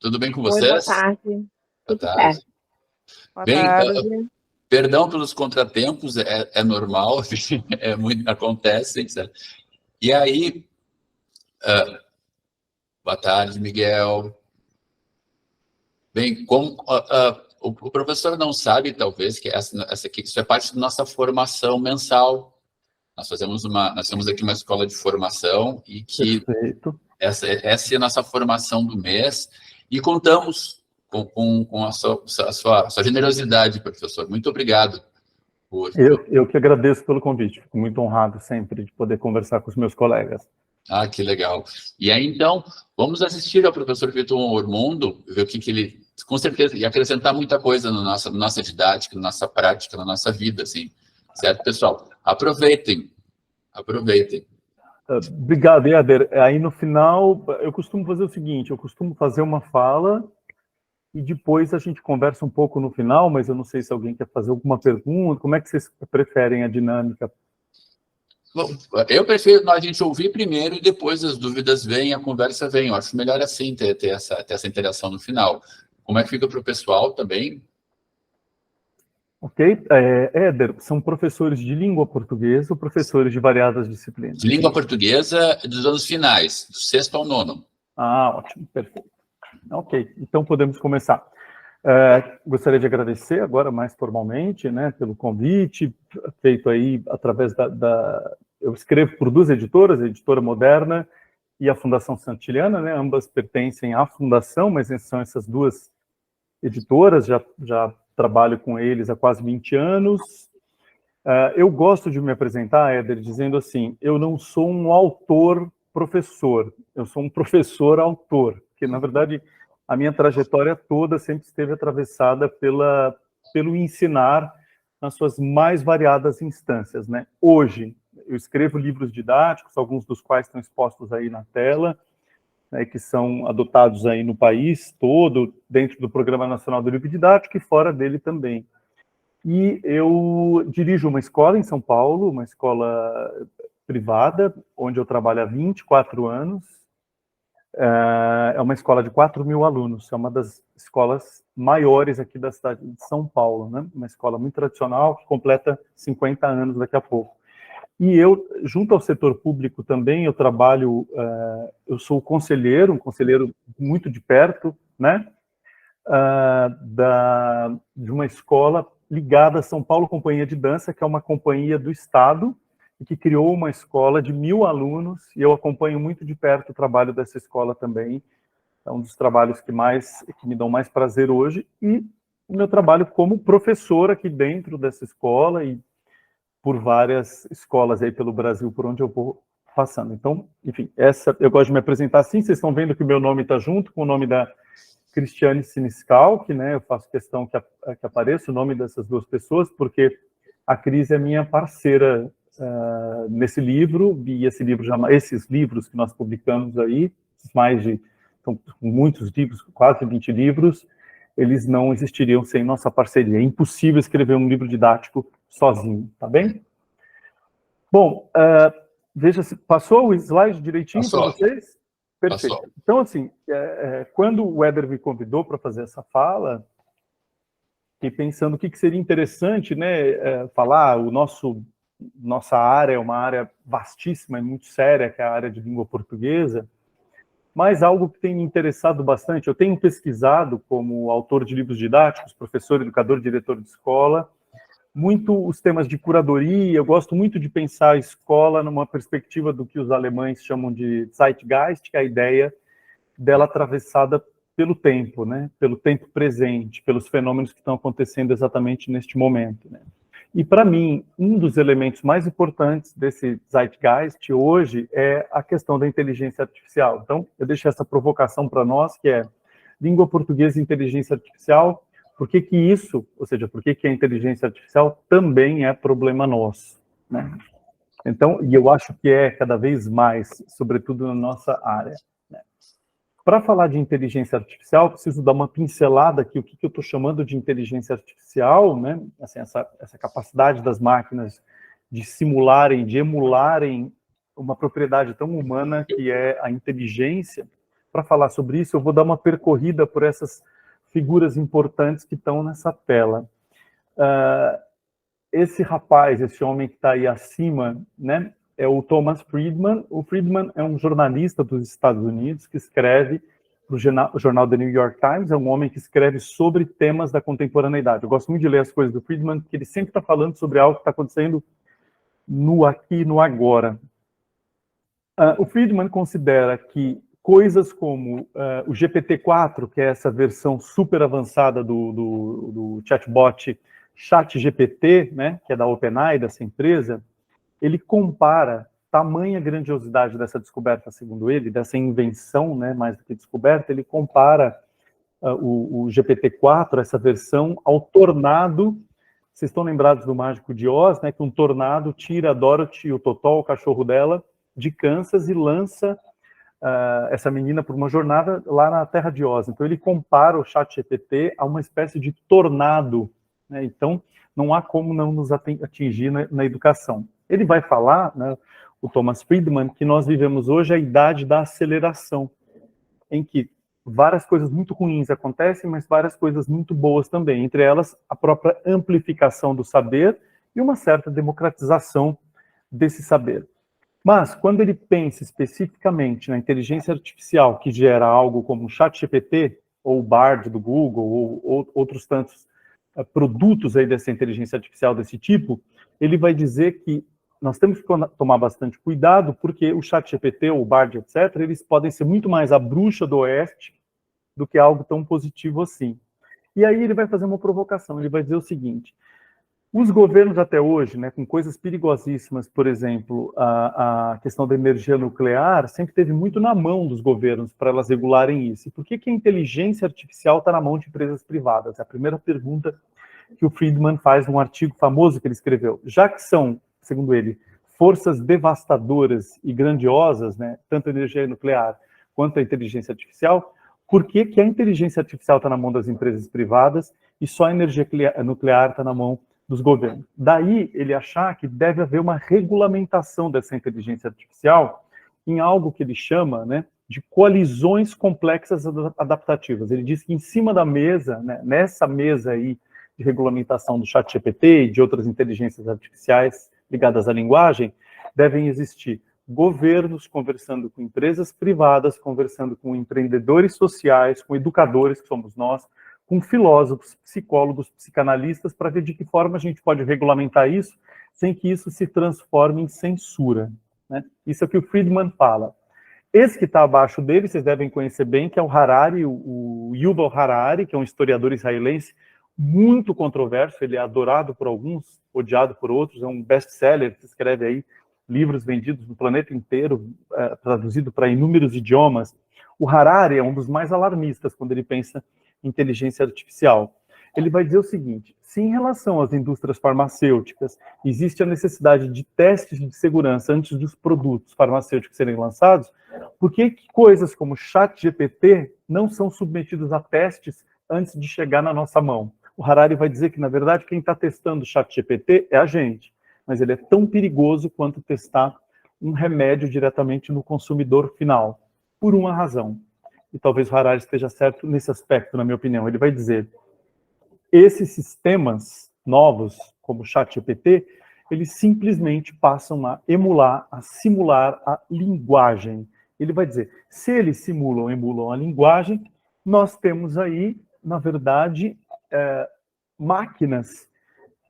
Tudo bem com Oi, boa vocês? tarde. Boa Tudo tarde. certo. Boa Bem, tarde. perdão pelos contratempos, é normal, acontece, certo? E aí, boa tarde, Miguel. Bem, como o professor não sabe, talvez, que essa aqui, isso é parte da nossa formação mensal. Nós temos aqui uma escola de formação e que Perfeito. essa é a nossa formação do mês e contamos com a sua generosidade, professor. Muito obrigado por... Eu que agradeço pelo convite. Fico muito honrado sempre de poder conversar com os meus colegas. Ah, que legal. E aí, então, vamos assistir ao professor Vitor Ormundo, ver o que ele, com certeza, e acrescentar muita coisa na nossa didática, na nossa prática, na nossa vida, assim. Certo, pessoal? Aproveitem. Obrigado, Éder. Aí, no final, eu costumo fazer o seguinte, eu costumo fazer uma fala e depois a gente conversa um pouco no final, mas eu não sei se alguém quer fazer alguma pergunta. Como é que vocês preferem a dinâmica? Bom, eu prefiro a gente ouvir primeiro e depois as dúvidas vêm, a conversa vem. Eu acho melhor assim, ter essa interação no final. Como é que fica para o pessoal também? Ok? Éder, são professores de língua portuguesa ou professores de variadas disciplinas? De língua portuguesa dos anos finais, do 6º ao 9º. Ah, ótimo, perfeito. Ok, então podemos começar. Gostaria de agradecer agora mais formalmente, né, pelo convite feito aí através eu escrevo por duas editoras, a Editora Moderna e a Fundação Santiliana, né, ambas pertencem à Fundação, mas são essas duas editoras, já trabalho com eles há quase 20 anos. Eu gosto de me apresentar, Éder, dizendo assim, eu não sou um autor-professor, eu sou um professor-autor, porque, na verdade, a minha trajetória toda sempre esteve atravessada pelo ensinar nas suas mais variadas instâncias, né? Hoje, eu escrevo livros didáticos, alguns dos quais estão expostos aí na tela, né, que são adotados aí no país todo, dentro do Programa Nacional do Livro Didático e fora dele também. E eu dirijo uma escola em São Paulo, uma escola privada, onde eu trabalho há 24 anos. É uma escola de 4.000 alunos, é uma das escolas maiores aqui da cidade de São Paulo, né? Uma escola muito tradicional, que completa 50 anos daqui a pouco. E eu, junto ao setor público também, eu trabalho, eu sou conselheiro, um conselheiro muito de perto, né? De uma escola ligada à São Paulo Companhia de Dança, que é uma companhia do Estado, e que criou uma escola de 1.000 alunos, e eu acompanho muito de perto o trabalho dessa escola também. É um dos trabalhos que me dão mais prazer hoje, e o meu trabalho como professor aqui dentro dessa escola, e por várias escolas aí pelo Brasil, por onde eu vou passando. Então, enfim, eu gosto de me apresentar assim, vocês estão vendo que o meu nome está junto com o nome da Cristiane Siniscal, que, né, eu faço questão que apareça o nome dessas duas pessoas, porque a Cris é minha parceira nesse livro, e esses livros que nós publicamos aí, são muitos livros, quase 20 livros, eles não existiriam sem nossa parceria. É impossível escrever um livro didático sozinho, tá bem? Bom, veja se passou o slide direitinho para vocês? Perfeito. Passou. Então, assim, quando o Éder me convidou para fazer essa fala, fiquei pensando o que seria interessante, né, falar. Nossa área é uma área vastíssima e muito séria, que é a área de língua portuguesa, mas algo que tem me interessado bastante, eu tenho pesquisado como autor de livros didáticos, professor, educador, diretor de escola, muito os temas de curadoria. Eu gosto muito de pensar a escola numa perspectiva do que os alemães chamam de Zeitgeist, que é a ideia dela atravessada pelo tempo, né? Pelo tempo presente, pelos fenômenos que estão acontecendo exatamente neste momento, né? E, para mim, um dos elementos mais importantes desse Zeitgeist hoje é a questão da inteligência artificial. Então, eu deixo essa provocação para nós, que é língua portuguesa e inteligência artificial. Por que isso, ou seja, por que a inteligência artificial também é problema nosso, né? Então, e eu acho que é cada vez mais, sobretudo na nossa área, né? Para falar de inteligência artificial, preciso dar uma pincelada aqui, o que eu estou chamando de inteligência artificial, né? Assim, essa capacidade das máquinas de simularem, de emularem uma propriedade tão humana que é a inteligência. para falar sobre isso, eu vou dar uma percorrida por essas figuras importantes que estão nessa tela. Esse rapaz, esse homem que está aí acima, né, é o Thomas Friedman. O Friedman é um jornalista dos Estados Unidos que escreve para o jornal The New York Times, é um homem que escreve sobre temas da contemporaneidade. Eu gosto muito de ler as coisas do Friedman, porque ele sempre está falando sobre algo que está acontecendo no aqui e no agora. O Friedman considera que coisas como o GPT-4, que é essa versão super avançada do chatbot ChatGPT, né, que é da OpenAI, dessa empresa, ele compara tamanha grandiosidade dessa descoberta, segundo ele, dessa invenção, né, mais do que descoberta, ele compara o GPT-4, essa versão, ao tornado. Vocês estão lembrados do Mágico de Oz, né, que um tornado tira a Dorothy e o Totó, o cachorro dela, de Kansas e lança essa menina por uma jornada lá na Terra de Oz. Então ele compara o ChatGPT a uma espécie de tornado, né? Então não há como não nos atingir na educação. Ele vai falar, né, o Thomas Friedman, que nós vivemos hoje a idade da aceleração, em que várias coisas muito ruins acontecem, mas várias coisas muito boas também, entre elas a própria amplificação do saber e uma certa democratização desse saber. Mas, quando ele pensa especificamente na inteligência artificial que gera algo como o ChatGPT, ou o Bard do Google, ou outros tantos produtos aí dessa inteligência artificial desse tipo, ele vai dizer que nós temos que tomar bastante cuidado, porque o ChatGPT, ou o Bard, etc., eles podem ser muito mais a bruxa do oeste do que algo tão positivo assim. E aí ele vai fazer uma provocação, ele vai dizer o seguinte: os governos até hoje, né, com coisas perigosíssimas, por exemplo, a questão da energia nuclear, sempre teve muito na mão dos governos para elas regularem isso. E por que a inteligência artificial está na mão de empresas privadas? É a primeira pergunta que o Friedman faz num artigo famoso que ele escreveu. Já que são, segundo ele, forças devastadoras e grandiosas, né, tanto a energia nuclear quanto a inteligência artificial, por que a inteligência artificial está na mão das empresas privadas e só a energia nuclear está na mão dos governos? Daí ele achar que deve haver uma regulamentação dessa inteligência artificial em algo que ele chama, né, de coalizões complexas adaptativas. Ele diz que em cima da mesa, né, nessa mesa aí de regulamentação do ChatGPT e de outras inteligências artificiais ligadas à linguagem, devem existir governos conversando com empresas privadas, conversando com empreendedores sociais, com educadores, que somos nós, com filósofos, psicólogos, psicanalistas, para ver de que forma a gente pode regulamentar isso sem que isso se transforme em censura, né? Isso é o que o Friedman fala. Esse que está abaixo dele, vocês devem conhecer bem, que é o Harari, o Yuval Harari, que é um historiador israelense muito controverso, ele é adorado por alguns, odiado por outros, é um best-seller, que escreve aí livros vendidos no planeta inteiro, traduzido para inúmeros idiomas. O Harari é um dos mais alarmistas quando ele pensa em inteligência artificial. Ele vai dizer o seguinte: se em relação às indústrias farmacêuticas existe a necessidade de testes de segurança antes dos produtos farmacêuticos serem lançados, por que coisas como ChatGPT não são submetidas a testes antes de chegar na nossa mão? O Harari vai dizer que, na verdade, quem está testando o ChatGPT é a gente, mas ele é tão perigoso quanto testar um remédio diretamente no consumidor final, por uma razão. E talvez o Harari esteja certo nesse aspecto, na minha opinião. Ele vai dizer: esses sistemas novos, como o ChatGPT, eles simplesmente passam a emular, a simular a linguagem. Ele vai dizer, se eles emulam a linguagem, nós temos aí, na verdade, máquinas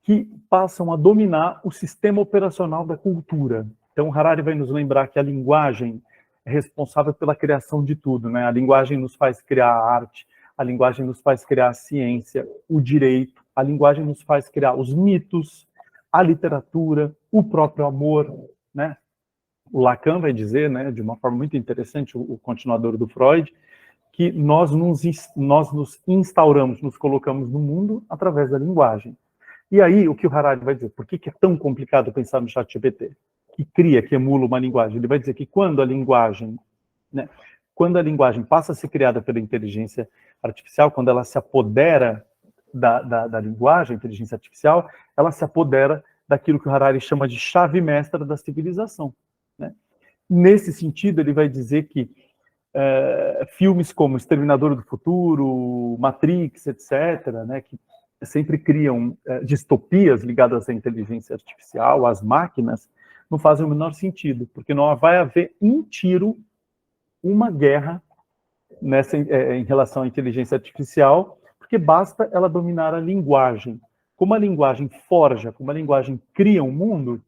que passam a dominar o sistema operacional da cultura. Então, Harari vai nos lembrar que a linguagem é responsável pela criação de tudo, né? A linguagem nos faz criar a arte, a linguagem nos faz criar a ciência, o direito, a linguagem nos faz criar os mitos, a literatura, o próprio amor, né? O Lacan vai dizer, né, de uma forma muito interessante, o continuador do Freud, que nós nos instauramos, nos colocamos no mundo através da linguagem. E aí, o que o Harari vai dizer? Por que é tão complicado pensar no ChatGPT? Que emula uma linguagem. Ele vai dizer que quando a linguagem passa a ser criada pela inteligência artificial, quando ela se apodera da linguagem, inteligência artificial, ela se apodera daquilo que o Harari chama de chave mestra da civilização, né? Nesse sentido, ele vai dizer que filmes como Exterminador do Futuro, Matrix, etc., né, que sempre criam distopias ligadas à inteligência artificial, às máquinas, não fazem o menor sentido, porque não vai haver um tiro, uma guerra em relação à inteligência artificial, porque basta ela dominar a linguagem. Como a linguagem forja, como a linguagem cria um mundo,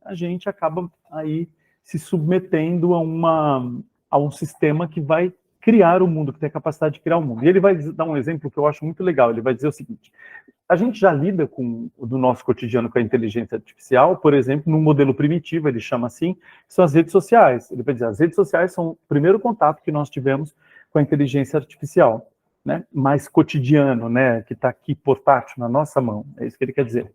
a gente acaba aí se submetendo a um sistema que vai criar o mundo, que tem a capacidade de criar o mundo. E ele vai dar um exemplo que eu acho muito legal. Ele vai dizer o seguinte: a gente já lida do nosso cotidiano com a inteligência artificial, por exemplo, num modelo primitivo, ele chama assim, que são as redes sociais. Ele vai dizer, as redes sociais são o primeiro contato que nós tivemos com a inteligência artificial, né? Mais cotidiano, né? Que está aqui portátil na nossa mão. É isso que ele quer dizer.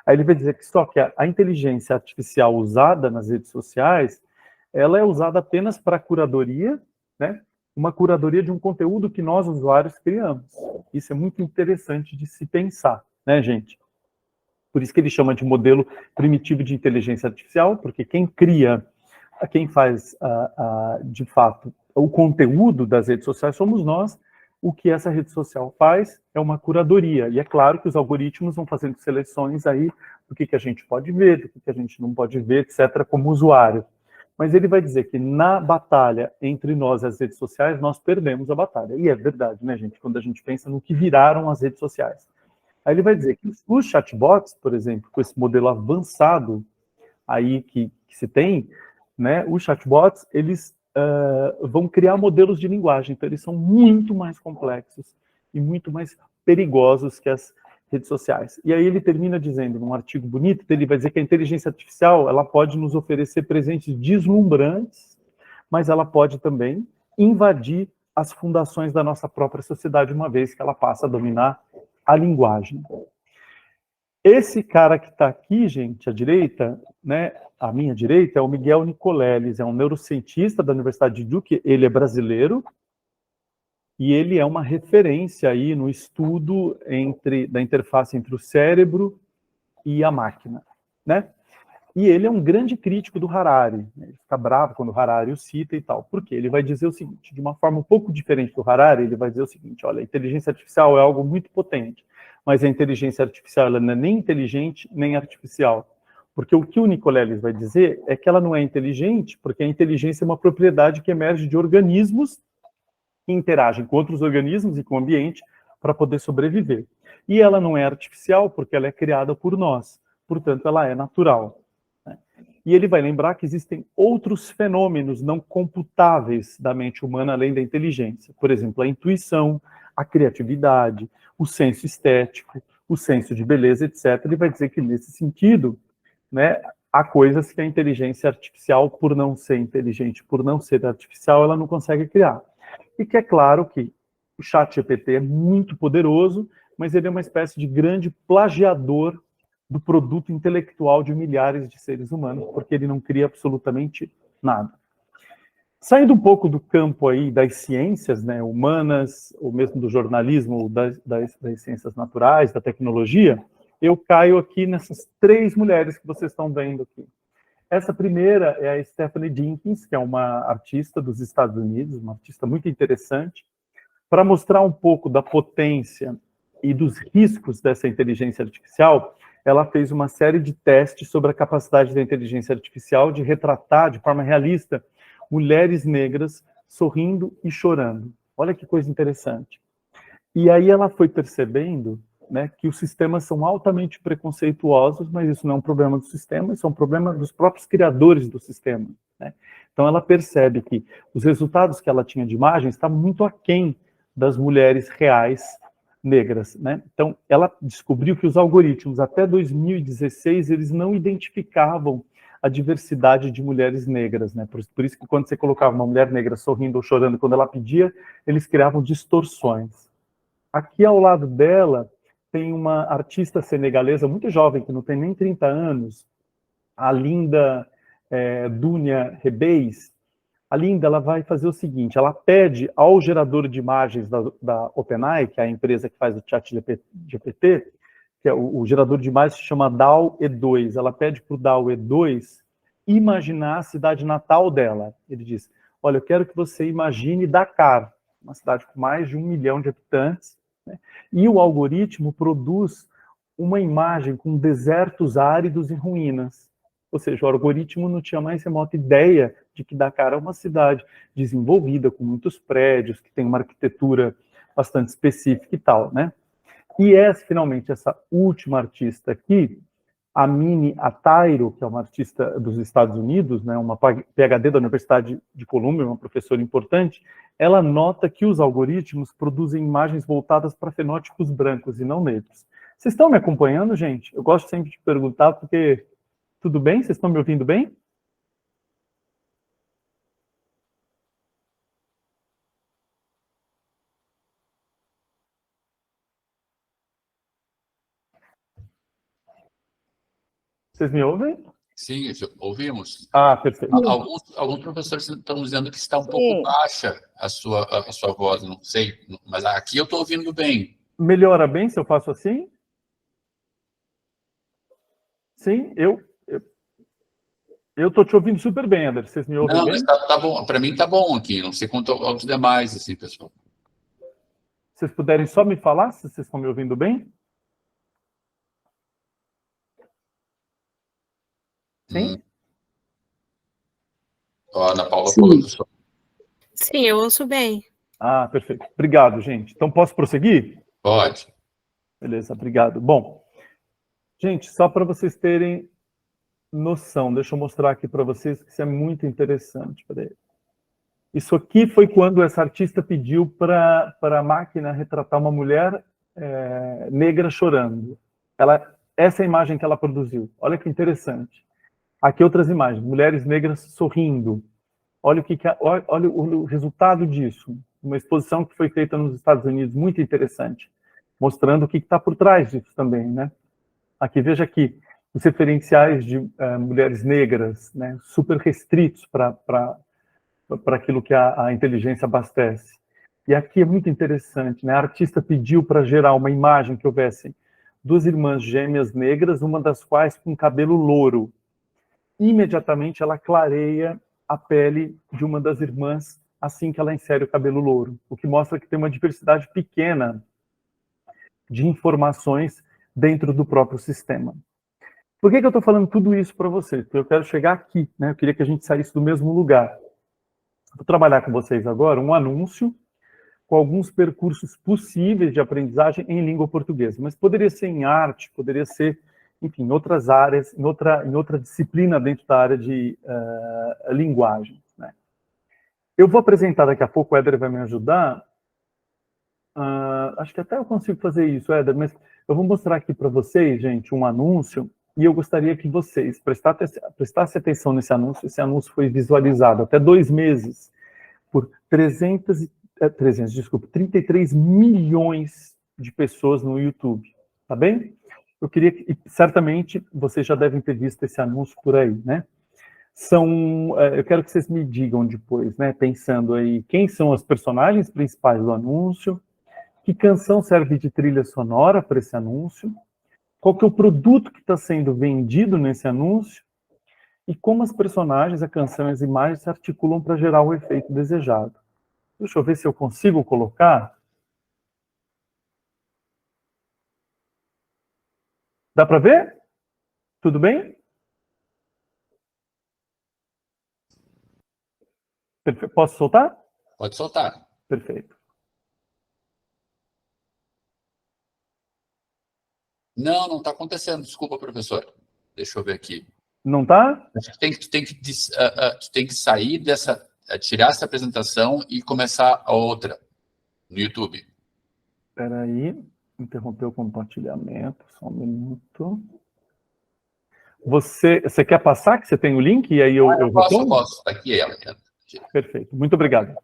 Aí ele vai dizer que só que a inteligência artificial usada nas redes sociais, ela é usada apenas para curadoria, né? Uma curadoria de um conteúdo que nós, usuários, criamos. Isso é muito interessante de se pensar, né, gente? Por isso que ele chama de modelo primitivo de inteligência artificial, porque quem cria, quem faz, de fato, o conteúdo das redes sociais somos nós. O que essa rede social faz é uma curadoria. E é claro que os algoritmos vão fazendo seleções aí do que a gente pode ver, do que a gente não pode ver, etc., como usuário. Mas ele vai dizer que na batalha entre nós e as redes sociais, nós perdemos a batalha. E é verdade, né, gente? Quando a gente pensa no que viraram as redes sociais. Aí ele vai dizer que os chatbots, por exemplo, com esse modelo avançado aí que se tem, né, os chatbots, eles vão criar modelos de linguagem. Então, eles são muito mais complexos e muito mais perigosos que as redes sociais. E aí ele termina dizendo, num artigo bonito, ele vai dizer que a inteligência artificial, ela pode nos oferecer presentes deslumbrantes, mas ela pode também invadir as fundações da nossa própria sociedade, uma vez que ela passa a dominar a linguagem. Esse cara que está aqui, gente, à direita, né, à minha direita, é o Miguel Nicoleles, é um neurocientista da Universidade de Duke, ele é brasileiro, e ele é uma referência aí no estudo da interface entre o cérebro e a máquina, né? E ele é um grande crítico do Harari, né? Ele fica bravo quando o Harari o cita e tal. Por quê? Ele vai dizer o seguinte, de uma forma um pouco diferente do Harari, ele vai dizer o seguinte, olha, a inteligência artificial é algo muito potente, mas a inteligência artificial ela não é nem inteligente, nem artificial. Porque o que o Nicoleles vai dizer é que ela não é inteligente, porque a inteligência é uma propriedade que emerge de organismos que interagem com outros organismos e com o ambiente para poder sobreviver. E ela não é artificial porque ela é criada por nós, portanto ela é natural. Né? E ele vai lembrar que existem outros fenômenos não computáveis da mente humana além da inteligência. Por exemplo, a intuição, a criatividade, o senso estético, o senso de beleza, etc. Ele vai dizer que nesse sentido, né, há coisas que a inteligência artificial, por não ser inteligente, por não ser artificial, ela não consegue criar. E que é claro que o ChatGPT é muito poderoso, mas ele é uma espécie de grande plagiador do produto intelectual de milhares de seres humanos, porque ele não cria absolutamente nada. Saindo um pouco do campo aí das ciências, né, humanas, ou mesmo do jornalismo, das ciências naturais, da tecnologia, eu caio aqui nessas três mulheres que vocês estão vendo aqui. Essa primeira é a Stephanie Jenkins, que é uma artista dos Estados Unidos, uma artista muito interessante, para mostrar um pouco da potência e dos riscos dessa inteligência artificial. Ela fez uma série de testes sobre a capacidade da inteligência artificial de retratar de forma realista mulheres negras sorrindo e chorando. Olha que coisa interessante. E aí ela foi percebendo, né, que os sistemas são altamente preconceituosos, mas isso não é um problema do sistema, isso é um problema dos próprios criadores do sistema. Né? Então ela percebe que os resultados que ela tinha de imagem estavam muito aquém das mulheres reais negras. Né? Então ela descobriu que os algoritmos, até 2016, eles não identificavam a diversidade de mulheres negras. Né? Por isso que quando você colocava uma mulher negra sorrindo ou chorando quando ela pedia, eles criavam distorções. Aqui ao lado dela, tem uma artista senegalesa muito jovem, que não tem nem 30 anos, a Linda Dunia Rebeis. A Linda, ela vai fazer o seguinte, ela pede ao gerador de imagens da OpenAI, que é a empresa que faz o ChatGPT, que é o gerador de imagens se chama DALL-E2, ela pede para o DALL-E2 imaginar a cidade natal dela. Ele diz, olha, eu quero que você imagine Dakar, uma cidade com mais de 1 milhão de habitantes, né? E o algoritmo produz uma imagem com desertos áridos e ruínas. Ou seja, o algoritmo não tinha mais remota ideia de que Dakar é uma cidade desenvolvida, com muitos prédios, que tem uma arquitetura bastante específica e tal, né? E finalmente, essa última artista aqui, a Mini Atairo, que é uma artista dos Estados Unidos, né, uma PhD da Universidade de Columbia, uma professora importante, ela nota que os algoritmos produzem imagens voltadas para fenótipos brancos e não negros. Vocês estão me acompanhando, gente? Eu gosto sempre de perguntar, porque... Tudo bem? Vocês estão me ouvindo bem? Vocês me ouvem? Sim, ouvimos. Ah, perfeito. Alguns professores estão dizendo que está um pouco baixa a sua voz, não sei, mas aqui eu estou ouvindo bem. Melhora bem se eu faço assim? Sim, eu estou te ouvindo super bem, André. Vocês me ouvem Não, bem? mas tá bom. Para mim está bom aqui. Não sei quanto aos demais, assim, pessoal. Se vocês puderem só me falar se vocês estão me ouvindo bem? Sim? Ó, a Ana Paula falou do som. Sim, eu ouço bem. Ah, perfeito. Obrigado, gente. Então, posso prosseguir? Pode. Beleza, obrigado. Bom, gente, só para vocês terem noção, deixa eu mostrar aqui para vocês que isso é muito interessante. Peraí. Isso aqui foi quando essa artista pediu para a máquina retratar uma mulher negra chorando. Essa é a imagem que ela produziu. Olha que interessante. Aqui outras imagens, mulheres negras sorrindo. Olha olha o resultado disso. Uma exposição que foi feita nos Estados Unidos, muito interessante, mostrando o que está por trás disso também, né? Aqui, veja aqui, os referenciais de mulheres negras, né, super restritos para aquilo que a inteligência abastece. E aqui é muito interessante, né? A artista pediu para gerar uma imagem que houvesse 2 irmãs gêmeas negras, uma das quais com cabelo louro. Imediatamente ela clareia a pele de uma das irmãs assim que ela insere o cabelo louro, o que mostra que tem uma diversidade pequena de informações dentro do próprio sistema. Por que eu estou falando tudo isso para vocês? Porque eu quero chegar aqui, né? Eu queria que a gente saísse do mesmo lugar. Vou trabalhar com vocês agora um anúncio com alguns percursos possíveis de aprendizagem em língua portuguesa, mas poderia ser em arte, poderia ser, enfim, em outras áreas, em outra disciplina dentro da área de linguagem, né? Eu vou apresentar daqui a pouco, o Éder vai me ajudar, acho que até eu consigo fazer isso, Éder, mas eu vou mostrar aqui para vocês, gente, um anúncio, e eu gostaria que vocês prestassem atenção nesse anúncio. Esse anúncio foi visualizado até 2 meses por 33 milhões de pessoas no YouTube, tá bem? Eu queria que, certamente, vocês já devem ter visto esse anúncio por aí, né? Eu quero que vocês me digam depois, né, pensando aí, quem são as personagens principais do anúncio, que canção serve de trilha sonora para esse anúncio, qual que é o produto que está sendo vendido nesse anúncio, e como as personagens, a canção e as imagens se articulam para gerar o efeito desejado. Deixa eu ver se eu consigo colocar. Dá para ver? Tudo bem? Perfeito. Posso soltar? Pode soltar. Perfeito. Não está acontecendo. Desculpa, professor. Deixa eu ver aqui. Não está? Tem que sair dessa, tirar essa apresentação e começar a outra no YouTube. Espera aí, interromper o compartilhamento, só um minuto. Você quer passar, que você tem o link, e aí eu posso. Está aqui ela. Perfeito, muito obrigado.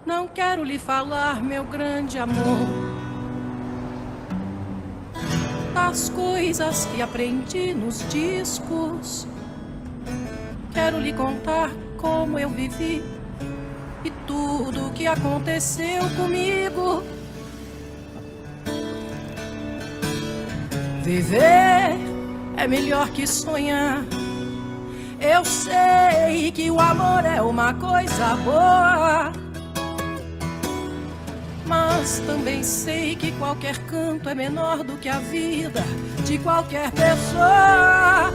Não quero lhe falar, meu grande amor, das coisas que aprendi nos discos. Quero lhe contar como eu vivi e tudo o que aconteceu comigo. Viver é melhor que sonhar. Eu sei que o amor é uma coisa boa, mas também sei que qualquer canto é menor do que a vida de qualquer pessoa.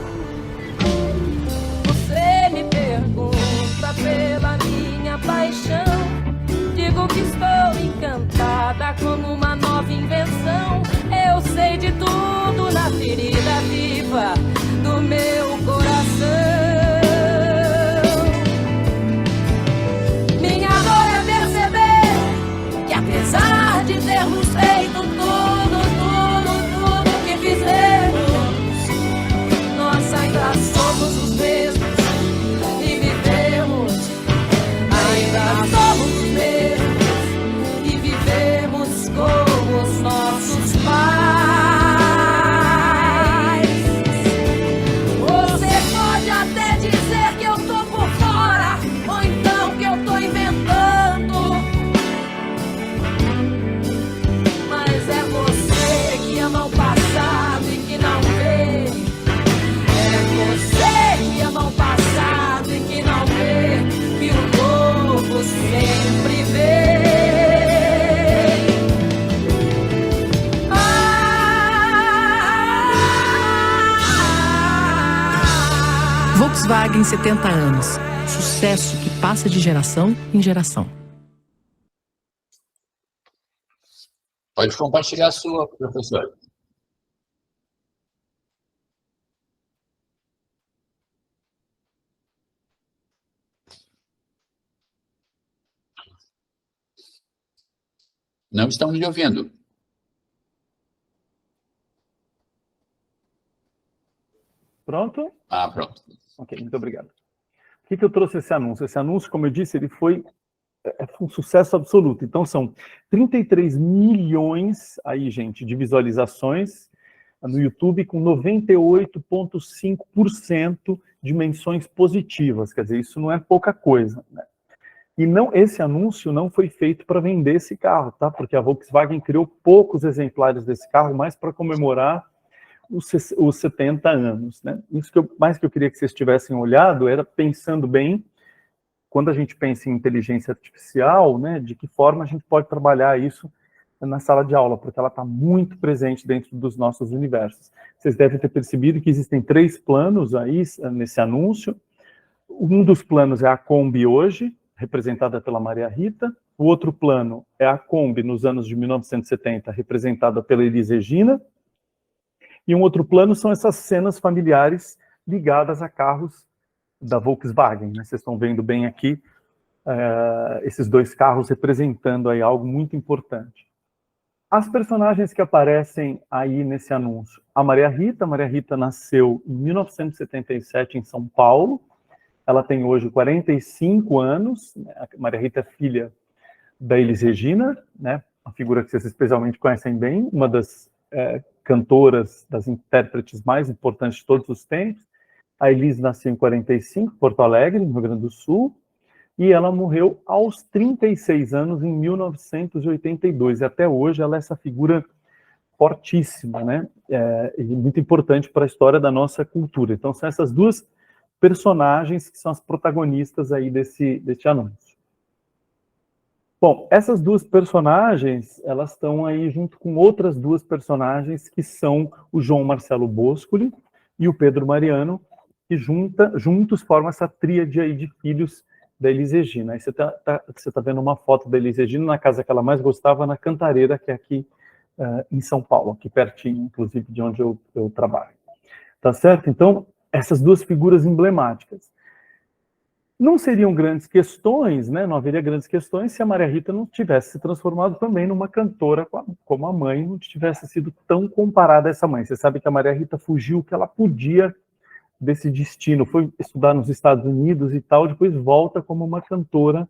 Você me pergunta pela minha paixão, digo que estou encantada como uma nova invenção. Eu sei de tudo na ferida viva do meu coração. Minha dor é perceber que apesar de termos feito tudo que fizemos, nós ainda somos os mesmos e vivemos. Ainda somos os mesmos e vivemos como os nossos pais. Você pode até dizer que eu tô por fora, ou então que eu tô inventando, mas é você que ama o passado e que não vê. É você que ama o passado e que não vê que o novo sempre vê. Volkswagen 70 anos. Sucesso que passa de geração em geração. Pode compartilhar a sua, professor. Não estamos lhe ouvindo. Pronto? Ah, pronto. Ok, muito obrigado. Por que eu trouxe esse anúncio? Esse anúncio, como eu disse, ele foi um sucesso absoluto. Então, são 33 milhões aí, gente, de visualizações no YouTube, com 98,5% de menções positivas. Quer dizer, isso não é pouca coisa, né? E não, esse anúncio não foi feito para vender esse carro, tá? Porque a Volkswagen criou poucos exemplares desse carro, mais para comemorar os 70 anos, né? Isso que eu queria que vocês tivessem olhado era pensando bem, quando a gente pensa em inteligência artificial, né, de que forma a gente pode trabalhar isso na sala de aula, porque ela está muito presente dentro dos nossos universos. Vocês devem ter percebido que existem 3 planos aí nesse anúncio. Um dos planos é a Kombi hoje, representada pela Maria Rita. O outro plano é a Kombi nos anos de 1970, representada pela Elis Regina. E um outro plano são essas cenas familiares ligadas a carros da Volkswagen, né? Vocês estão vendo bem aqui esses 2 carros representando aí algo muito importante. As personagens que aparecem aí nesse anúncio. A Maria Rita nasceu em 1977 em São Paulo. Ela tem hoje 45 anos. A Maria Rita é filha da Elis Regina, né? Uma figura que vocês especialmente conhecem bem, uma das cantoras, das intérpretes mais importantes de todos os tempos. A Elis nasceu em 45, Porto Alegre, no Rio Grande do Sul, e ela morreu aos 36 anos, em 1982. E até hoje ela é essa figura fortíssima, né? E muito importante para a história da nossa cultura. Então são essas 2 personagens que são as protagonistas aí desse anúncio. Bom, essas 2 personagens, elas estão aí junto com outras 2 personagens, que são o João Marcelo Boscoli e o Pedro Mariano, que juntos formam essa tríade aí de filhos da Elis Regina. Aí você tá vendo uma foto da Elis Regina na casa que ela mais gostava, na Cantareira, que é aqui em São Paulo, aqui pertinho, inclusive, de onde eu trabalho. Tá certo? Então, essas 2 figuras emblemáticas. Não seriam grandes questões, né? Não haveria grandes questões se a Maria Rita não tivesse se transformado também numa cantora como a mãe, não tivesse sido tão comparada a essa mãe. Você sabe que a Maria Rita fugiu o que ela podia desse destino, foi estudar nos Estados Unidos e tal, depois volta como uma cantora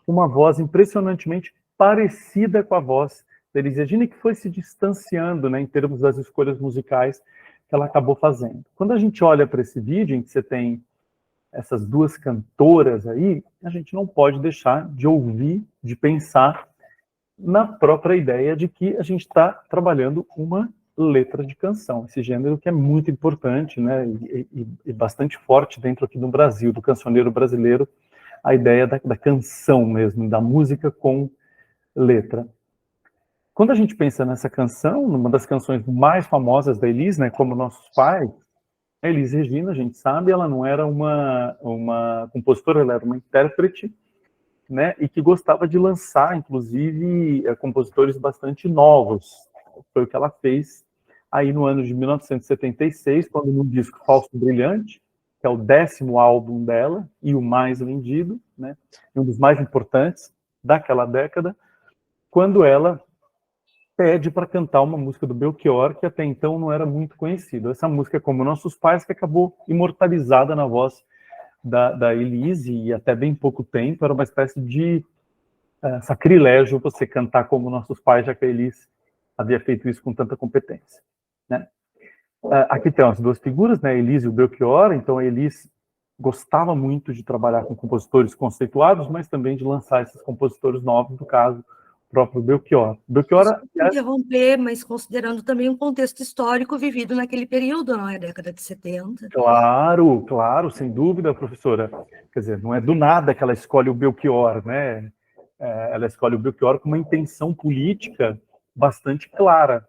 com uma voz impressionantemente parecida com a voz da Elis Regina, que foi se distanciando, né, em termos das escolhas musicais que ela acabou fazendo. Quando a gente olha para esse vídeo em que você tem essas 2 cantoras aí, a gente não pode deixar de ouvir, de pensar na própria ideia de que a gente está trabalhando uma letra de canção, esse gênero que é muito importante, né, e bastante forte dentro aqui do Brasil, do cancioneiro brasileiro, a ideia da canção mesmo, da música com letra. Quando a gente pensa nessa canção, numa das canções mais famosas da Elis, né, Como Nossos Pais, a Elis Regina, a gente sabe, ela não era uma compositora, ela era uma intérprete, né, e que gostava de lançar, inclusive, compositores bastante novos. Foi o que ela fez aí no ano de 1976, quando no disco Falso Brilhante, que é o 10º álbum dela, e o mais vendido, né, um dos mais importantes daquela década, quando ela pede para cantar uma música do Belchior, que até então não era muito conhecida. Essa música é Como Nossos Pais, que acabou imortalizada na voz da Elis, e até bem pouco tempo, era uma espécie de sacrilégio você cantar Como Nossos Pais, já que a Elis havia feito isso com tanta competência, né? Aqui tem as duas figuras, né, a Elis e o Belchior. Então a Elis gostava muito de trabalhar com compositores conceituados, mas também de lançar esses compositores novos, no caso, o próprio Belchior. Belchior interromper, mas considerando também um contexto histórico vivido naquele período, não é? Década de 70. Claro, claro, sem dúvida, professora. Quer dizer, não é do nada que ela escolhe o Belchior, né? Ela escolhe o Belchior com uma intenção política bastante clara,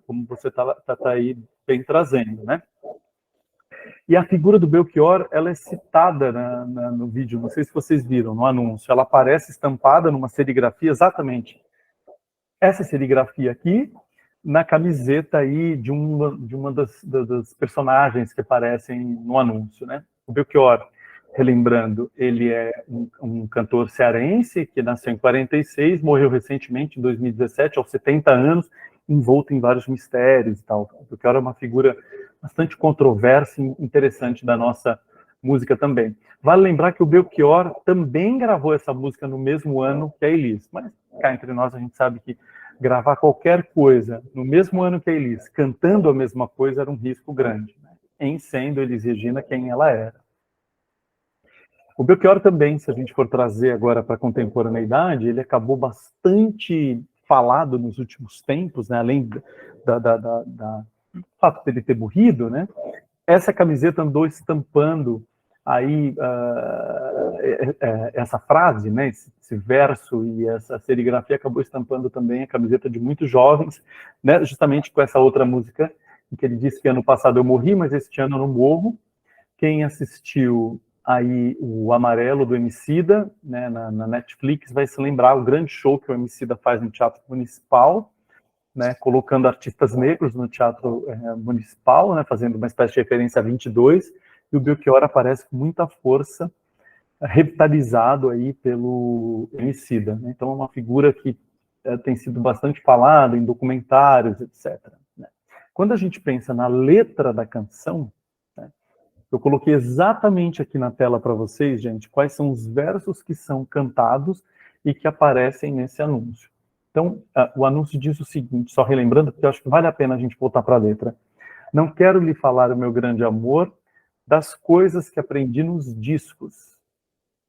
como você tá aí bem trazendo, né? E a figura do Belchior, ela é citada no vídeo, não sei se vocês viram, no anúncio. Ela aparece estampada numa serigrafia, exatamente essa serigrafia aqui, na camiseta aí de uma das personagens que aparecem no anúncio, né? O Belchior, relembrando, ele é um cantor cearense que nasceu em 46, morreu recentemente, em 2017, aos 70 anos, envolto em vários mistérios e tal. O Belchior é uma figura bastante controversa e interessante da nossa música também. Vale lembrar que o Belchior também gravou essa música no mesmo ano que a Elis, mas cá entre nós a gente sabe que gravar qualquer coisa no mesmo ano que a Elis, cantando a mesma coisa, era um risco grande, né? Em sendo Elis Regina quem ela era. O Belchior também, se a gente for trazer agora para a contemporaneidade, ele acabou bastante falado nos últimos tempos, né? Além do fato dele ter morrido, né? Essa camiseta andou estampando aí essa frase, né? Esse verso e essa serigrafia acabou estampando também a camiseta de muitos jovens, né? Justamente com essa outra música, em que ele disse que ano passado eu morri, mas este ano eu não morro. Quem assistiu aí o Amarelo do Emicida, né, na Netflix, vai se lembrar o grande show que o Emicida faz no Teatro Municipal, né, colocando artistas negros no Teatro Municipal, né, fazendo uma espécie de referência a 22, e o Belchior aparece com muita força, revitalizado aí pelo Emicida, né? Então é uma figura que tem sido bastante falada em documentários, etc, né? Quando a gente pensa na letra da canção, eu coloquei exatamente aqui na tela para vocês, gente, quais são os versos que são cantados e que aparecem nesse anúncio. Então, o anúncio diz o seguinte, só relembrando, porque eu acho que vale a pena a gente voltar para a letra. Não quero lhe falar, o meu grande amor, das coisas que aprendi nos discos.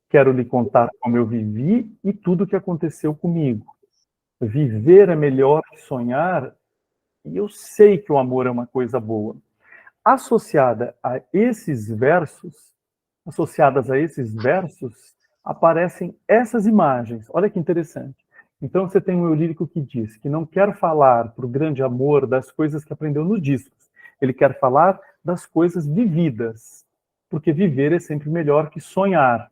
Quero lhe contar como eu vivi e tudo o que aconteceu comigo. Viver é melhor que sonhar, e eu sei que o amor é uma coisa boa. Associadas a esses versos, aparecem essas imagens. Olha que interessante. Então você tem um eu lírico que diz que não quer falar para o grande amor das coisas que aprendeu nos discos. Ele quer falar das coisas vividas, porque viver é sempre melhor que sonhar.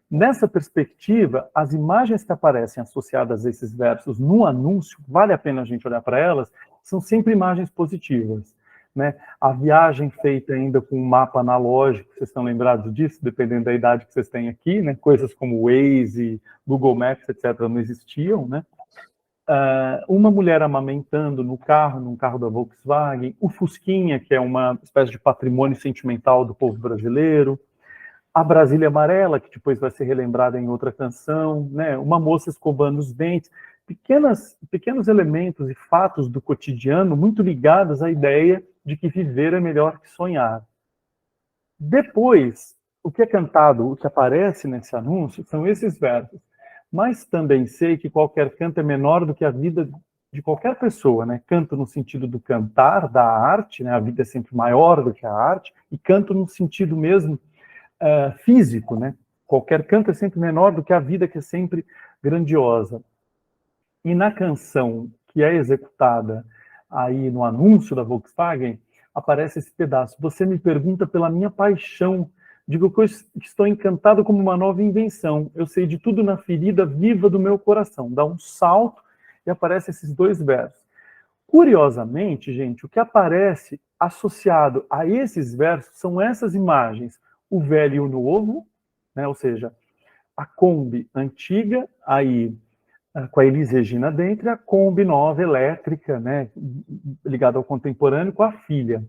Nessa perspectiva, as imagens que aparecem associadas a esses versos no anúncio, vale a pena a gente olhar para elas, são sempre imagens positivas, né? A viagem feita ainda com um mapa analógico, vocês estão lembrados disso, dependendo da idade que vocês têm aqui, né? Coisas como Waze, Google Maps, etc., não existiam, né? Uma mulher amamentando num carro da Volkswagen, o Fusquinha, que é uma espécie de patrimônio sentimental do povo brasileiro, a Brasília Amarela, que depois vai ser relembrada em outra canção, né? Uma moça escovando os dentes, pequenos elementos e fatos do cotidiano muito ligados à ideia de que viver é melhor que sonhar. Depois, o que é cantado, o que aparece nesse anúncio, são esses versos. Mas também sei que qualquer canto é menor do que a vida de qualquer pessoa, né? Canto no sentido do cantar, da arte, né? A vida é sempre maior do que a arte, e canto no sentido mesmo físico, né? Qualquer canto é sempre menor do que a vida, que é sempre grandiosa. E na canção que é executada aí no anúncio da Volkswagen, aparece esse pedaço. Você me pergunta pela minha paixão. Digo que eu estou encantado como uma nova invenção. Eu sei de tudo na ferida viva do meu coração. Dá um salto e aparecem esses 2 versos. Curiosamente, gente, o que aparece associado a esses versos são essas imagens. O velho e o novo, né? Ou seja, a Kombi antiga, aí com a Elis Regina dentro, e a Kombi nova, elétrica, né? Ligada ao contemporâneo, com a filha.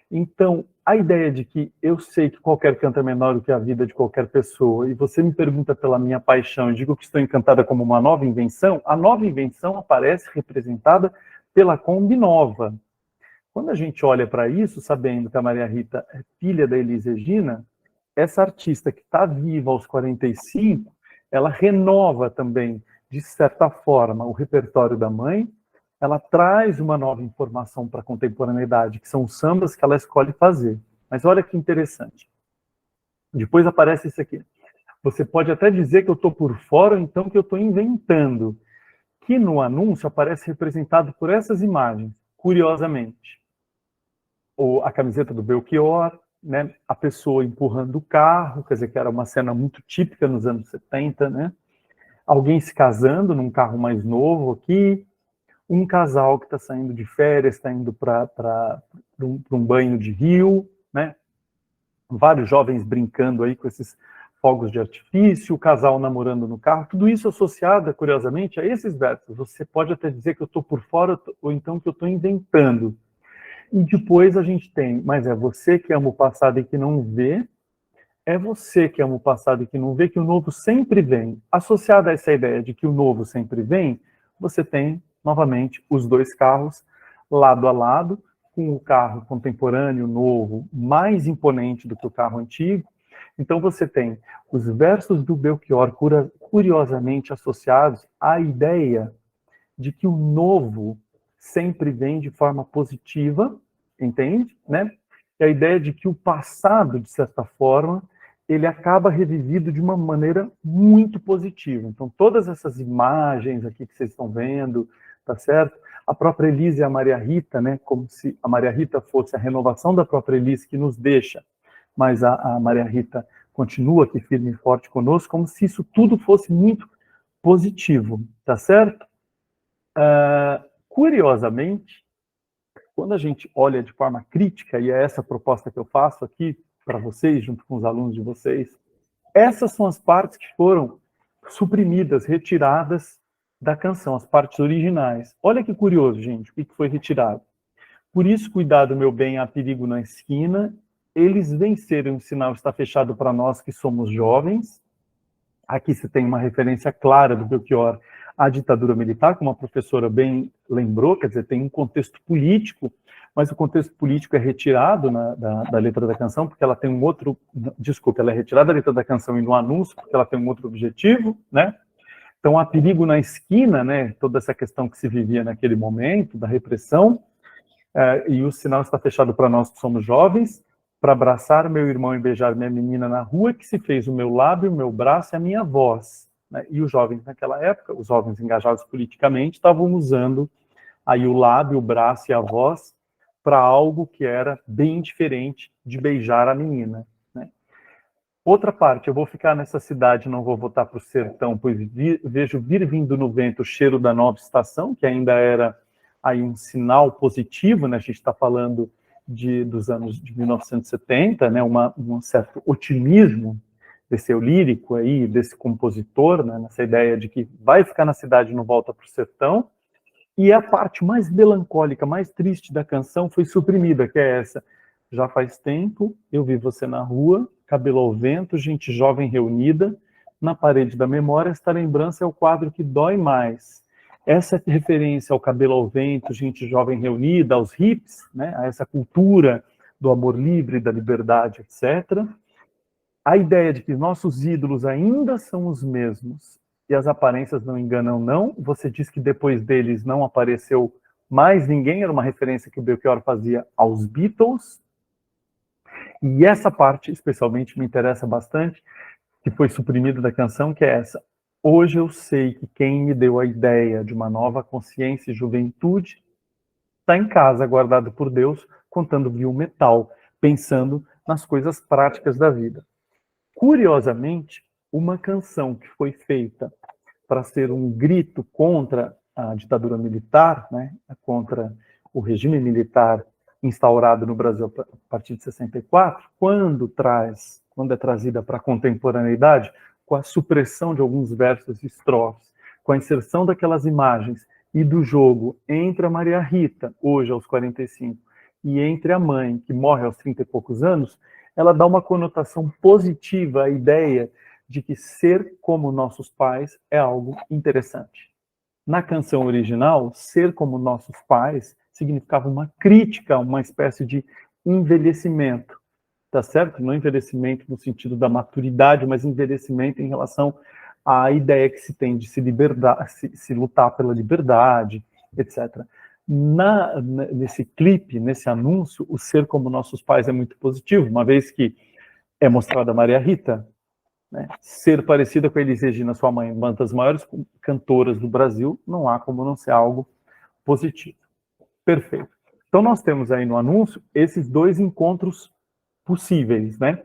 Então, a ideia de que eu sei que qualquer canto é menor do que a vida de qualquer pessoa, e você me pergunta pela minha paixão, e digo que estou encantada como uma nova invenção, a nova invenção aparece representada pela Kombi nova. Quando a gente olha para isso, sabendo que a Maria Rita é filha da Elis Regina, essa artista que está viva aos 45, ela renova também, de certa forma, o repertório da mãe. Ela traz uma nova informação para a contemporaneidade, que são os sambas que ela escolhe fazer. Mas olha que interessante. Depois aparece isso aqui. Você pode até dizer que eu estou por fora, ou então que eu estou inventando. Que no anúncio aparece representado por essas imagens, curiosamente. Ou a camiseta do Belchior, né? A pessoa empurrando o carro, quer dizer que era uma cena muito típica nos anos 70, né? Alguém se casando num carro mais novo aqui, um casal que está saindo de férias, está indo para um banho de rio, né? Vários jovens brincando aí com esses fogos de artifício, o casal namorando no carro, tudo isso associado, curiosamente, a esses versos. Você pode até dizer que eu estou por fora, ou então que eu estou inventando. E depois a gente tem, mas é você que ama o passado e que não vê, é você que ama o passado e que não vê, que o novo sempre vem. Associado a essa ideia de que o novo sempre vem, você tem novamente, os 2 carros lado a lado, com o carro contemporâneo, novo, mais imponente do que o carro antigo. Então você tem os versos do Belchior curiosamente associados à ideia de que o novo sempre vem de forma positiva, entende? Né? E a ideia de que o passado, de certa forma, ele acaba revivido de uma maneira muito positiva. Então todas essas imagens aqui que vocês estão vendo, tá certo? A própria Elis e a Maria Rita, né? Como se a Maria Rita fosse a renovação da própria Elis que nos deixa, mas a Maria Rita continua aqui firme e forte conosco, como se isso tudo fosse muito positivo, tá certo? Curiosamente, quando a gente olha de forma crítica, e é essa proposta que eu faço aqui para vocês, junto com os alunos de vocês, essas são as partes que foram suprimidas, retiradas da canção, as partes originais. Olha que curioso, gente, o que foi retirado. Por isso, cuidado, meu bem, há perigo na esquina. Eles venceram, o sinal está fechado para nós que somos jovens. Aqui se tem uma referência clara do Belchior à ditadura militar, como a professora bem lembrou, quer dizer, tem um contexto político, mas o contexto político é retirado da letra da canção, porque ela tem um outro... Desculpa, ela é retirada da letra da canção e no anúncio, porque ela tem um outro objetivo, né? Então, há perigo na esquina, né? Toda essa questão que se vivia naquele momento, da repressão, e o sinal está fechado para nós que somos jovens, para abraçar meu irmão e beijar minha menina na rua, que se fez o meu lábio, o meu braço e a minha voz. Né? E os jovens naquela época, os jovens engajados politicamente, estavam usando aí o lábio, o braço e a voz para algo que era bem diferente de beijar a menina. Né? Outra parte, eu vou ficar nessa cidade, não vou voltar para o sertão, pois vejo vir vindo no vento o cheiro da nova estação, que ainda era aí um sinal positivo, né? A gente está falando dos anos de 1970, né? Um certo otimismo desse eu lírico aí, desse compositor, né? Nessa ideia de que vai ficar na cidade e não volta para o sertão. E a parte mais melancólica, mais triste da canção foi suprimida, que é essa. Já faz tempo, eu vi você na rua, cabelo ao vento, gente jovem reunida, na parede da memória, esta lembrança é o quadro que dói mais. Essa referência ao cabelo ao vento, gente jovem reunida, aos hips, né, a essa cultura do amor livre, da liberdade, etc. A ideia de que nossos ídolos ainda são os mesmos, e as aparências não enganam, não. Você diz que depois deles não apareceu mais ninguém, era uma referência que o Belchior fazia aos Beatles. E essa parte, especialmente, me interessa bastante, que foi suprimida da canção, que é essa. Hoje eu sei que quem me deu a ideia de uma nova consciência e juventude está em casa, guardado por Deus, contando viu metal, pensando nas coisas práticas da vida. Curiosamente, uma canção que foi feita para ser um grito contra a ditadura militar, né, contra o regime militar instaurado no Brasil a partir de 64, quando é trazida para a contemporaneidade, com a supressão de alguns versos e estrofes, com a inserção daquelas imagens e do jogo entre a Maria Rita, hoje aos 45, e entre a mãe, que morre aos 30 e poucos anos, ela dá uma conotação positiva à ideia de que ser como nossos pais é algo interessante. Na canção original, ser como nossos pais significava uma crítica, uma espécie de envelhecimento, tá certo? Não envelhecimento no sentido da maturidade, mas envelhecimento em relação à ideia que se tem de se lutar pela liberdade, etc. Nesse clipe, nesse anúncio, o ser como nossos pais é muito positivo, uma vez que é mostrada a Maria Rita, né? Ser parecida com a Elis Regina, sua mãe, uma das maiores cantoras do Brasil, não há como não ser algo positivo. Perfeito. Então nós temos aí no anúncio esses dois encontros possíveis, né?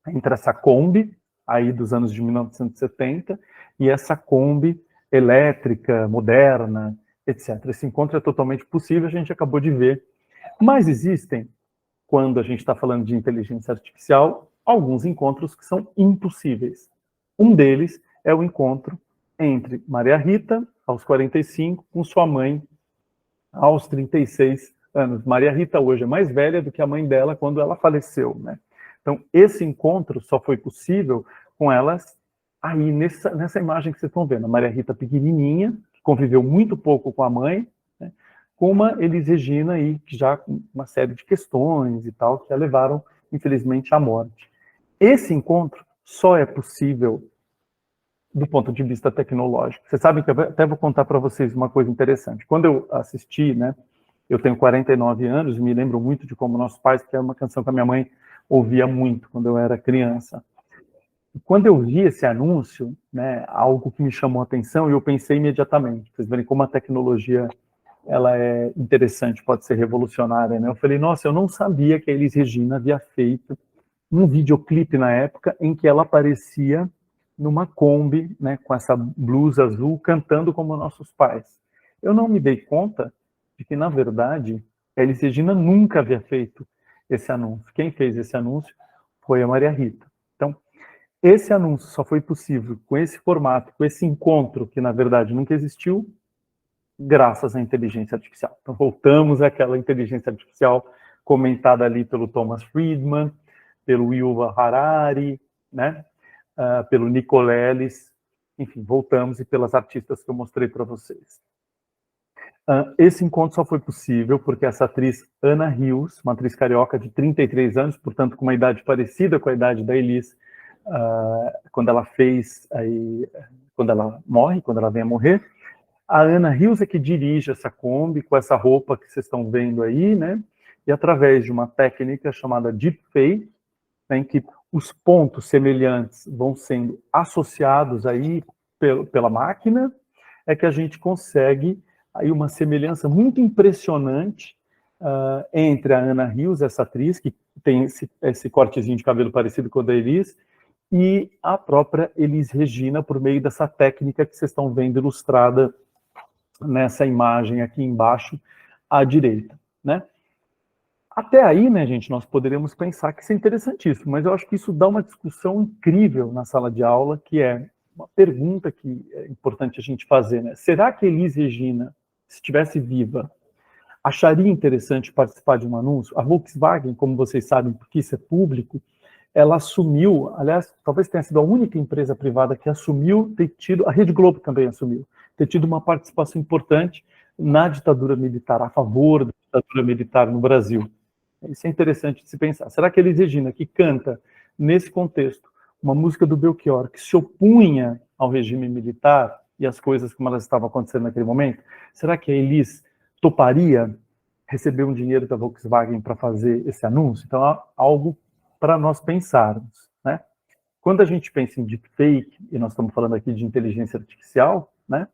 Entre essa Kombi, aí dos anos de 1970, e essa Kombi elétrica, moderna, etc. Esse encontro é totalmente possível, a gente acabou de ver. Mas existem, quando a gente está falando de inteligência artificial, alguns encontros que são impossíveis. Um deles é o encontro entre Maria Rita, aos 45, com sua mãe, aos 36 anos. Maria Rita hoje é mais velha do que a mãe dela quando ela faleceu, né? Então, esse encontro só foi possível com elas aí nessa imagem que vocês estão vendo. A Maria Rita pequenininha, que conviveu muito pouco com a mãe, né? Com uma Elis Regina aí, que já com uma série de questões e tal, que a levaram, infelizmente, à morte. Esse encontro só é possível do ponto de vista tecnológico. Vocês sabem que eu até vou contar para vocês uma coisa interessante. Quando eu assisti, né, eu tenho 49 anos, me lembro muito de Como Nossos Pais, que é uma canção que a minha mãe ouvia muito quando eu era criança. E quando eu vi esse anúncio, né, algo que me chamou a atenção, e eu pensei imediatamente, vocês verem como a tecnologia ela é interessante, pode ser revolucionária, né? Eu falei, nossa, eu não sabia que a Elis Regina havia feito um videoclipe na época em que ela aparecia numa Kombi, né, com essa blusa azul, cantando Como Nossos Pais. Eu não me dei conta de que, na verdade, a Elis Regina nunca havia feito esse anúncio. Quem fez esse anúncio foi a Maria Rita. Então, esse anúncio só foi possível com esse formato, com esse encontro, que, na verdade, nunca existiu, graças à inteligência artificial. Então, voltamos àquela inteligência artificial comentada ali pelo Thomas Friedman, pelo Yuval Harari, né? Pelo Nicolelis, enfim, voltamos, e pelas artistas que eu mostrei para vocês. Esse encontro só foi possível porque essa atriz Ana Rios, uma atriz carioca de 33 anos, portanto com uma idade parecida com a idade da Elis, quando ela morre, quando ela vem a morrer, a Ana Rios é que dirige essa Kombi com essa roupa que vocês estão vendo aí, né? E através de uma técnica chamada Deepfake, né, em que os pontos semelhantes vão sendo associados aí pela máquina, é que a gente consegue aí uma semelhança muito impressionante entre a Ana Rios, essa atriz, que tem esse cortezinho de cabelo parecido com o da Elis, e a própria Elis Regina, por meio dessa técnica que vocês estão vendo ilustrada nessa imagem aqui embaixo, à direita, né? Até aí, né, gente, nós poderíamos pensar que isso é interessantíssimo, mas eu acho que isso dá uma discussão incrível na sala de aula, que é uma pergunta que é importante a gente fazer, né? Será que Elis Regina, se estivesse viva, acharia interessante participar de um anúncio? A Volkswagen, como vocês sabem, porque isso é público, ela assumiu, aliás, talvez tenha sido a única empresa privada que assumiu ter tido, a Rede Globo também assumiu, ter tido uma participação importante na ditadura militar, a favor da ditadura militar no Brasil. Isso é interessante de se pensar. Será que Elis Regina, que canta nesse contexto uma música do Belchior que se opunha ao regime militar e às coisas como elas estavam acontecendo naquele momento, será que a Elis toparia receber um dinheiro da Volkswagen para fazer esse anúncio? Então, é algo para nós pensarmos, né? Quando a gente pensa em deepfake, e nós estamos falando aqui de inteligência artificial, né?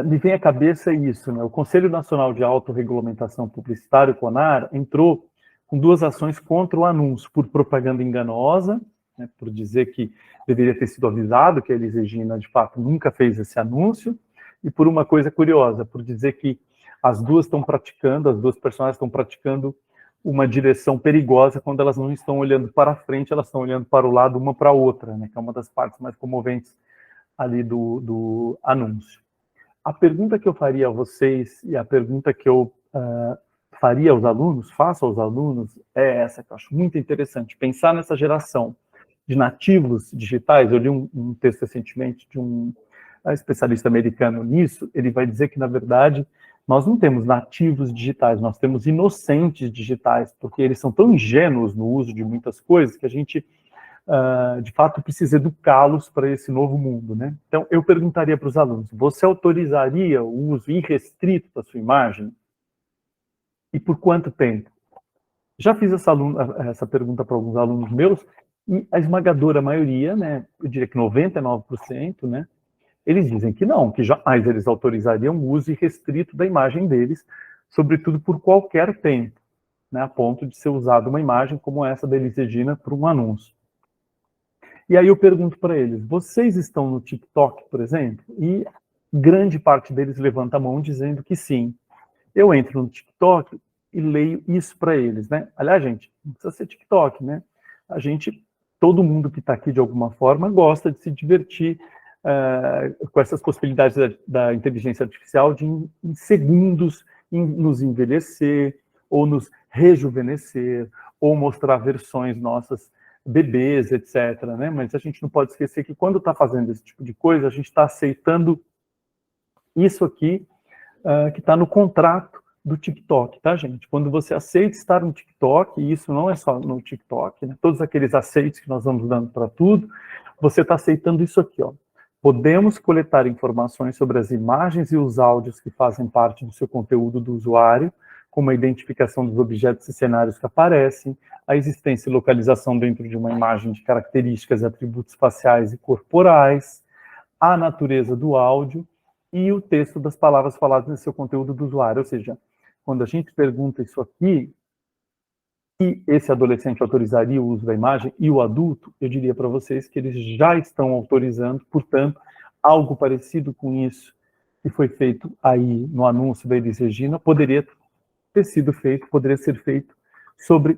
Me vem à cabeça isso, né? O Conselho Nacional de Autorregulamentação Publicitária, o CONAR, entrou com 2 ações contra o anúncio, por propaganda enganosa, né, por dizer que deveria ter sido avisado que a Elis Regina, de fato, nunca fez esse anúncio, e por uma coisa curiosa, por dizer que as duas personagens estão praticando uma direção perigosa quando elas não estão olhando para frente, elas estão olhando para o lado, uma para a outra, né, que é uma das partes mais comoventes ali do anúncio. A pergunta que eu faria a vocês, e a pergunta que eu faria aos alunos, faço aos alunos, é essa, que eu acho muito interessante, pensar nessa geração de nativos digitais. Eu li um texto recentemente de um especialista americano nisso, ele vai dizer que, na verdade, nós não temos nativos digitais, nós temos inocentes digitais, porque eles são tão ingênuos no uso de muitas coisas que a gente, de fato, precisa educá-los para esse novo mundo, né? Então, eu perguntaria para os alunos, você autorizaria o uso irrestrito da sua imagem? E por quanto tempo? Já fiz essa pergunta para alguns alunos meus, e a esmagadora maioria, né, eu diria que 99%, né, eles dizem que não, que jamais eles autorizariam o uso irrestrito da imagem deles, sobretudo por qualquer tempo, né, a ponto de ser usada uma imagem como essa da Elis Regina por um anúncio. E aí eu pergunto para eles, vocês estão no TikTok, por exemplo? E grande parte deles levanta a mão dizendo que sim. Eu entro no TikTok e leio isso para eles, né? Aliás, gente, não precisa ser TikTok, né? Todo mundo que está aqui de alguma forma gosta de se divertir com essas possibilidades da inteligência artificial de, em segundos, nos envelhecer, ou nos rejuvenescer, ou mostrar versões nossas bebês, etc., né? Mas a gente não pode esquecer que quando está fazendo esse tipo de coisa, a gente está aceitando isso aqui, que está no contrato do TikTok, tá, gente? Quando você aceita estar no TikTok, e isso não é só no TikTok, né? Todos aqueles aceites que nós vamos dando para tudo, você está aceitando isso aqui, ó. Podemos coletar informações sobre as imagens e os áudios que fazem parte do seu conteúdo do usuário, como a identificação dos objetos e cenários que aparecem, a existência e localização dentro de uma imagem de características e atributos faciais e corporais, a natureza do áudio, e o texto das palavras faladas no seu conteúdo do usuário. Ou seja, quando a gente pergunta isso aqui, se esse adolescente autorizaria o uso da imagem, e o adulto, eu diria para vocês que eles já estão autorizando, portanto, algo parecido com isso que foi feito aí no anúncio da Elis Regina, poderia ser feito sobre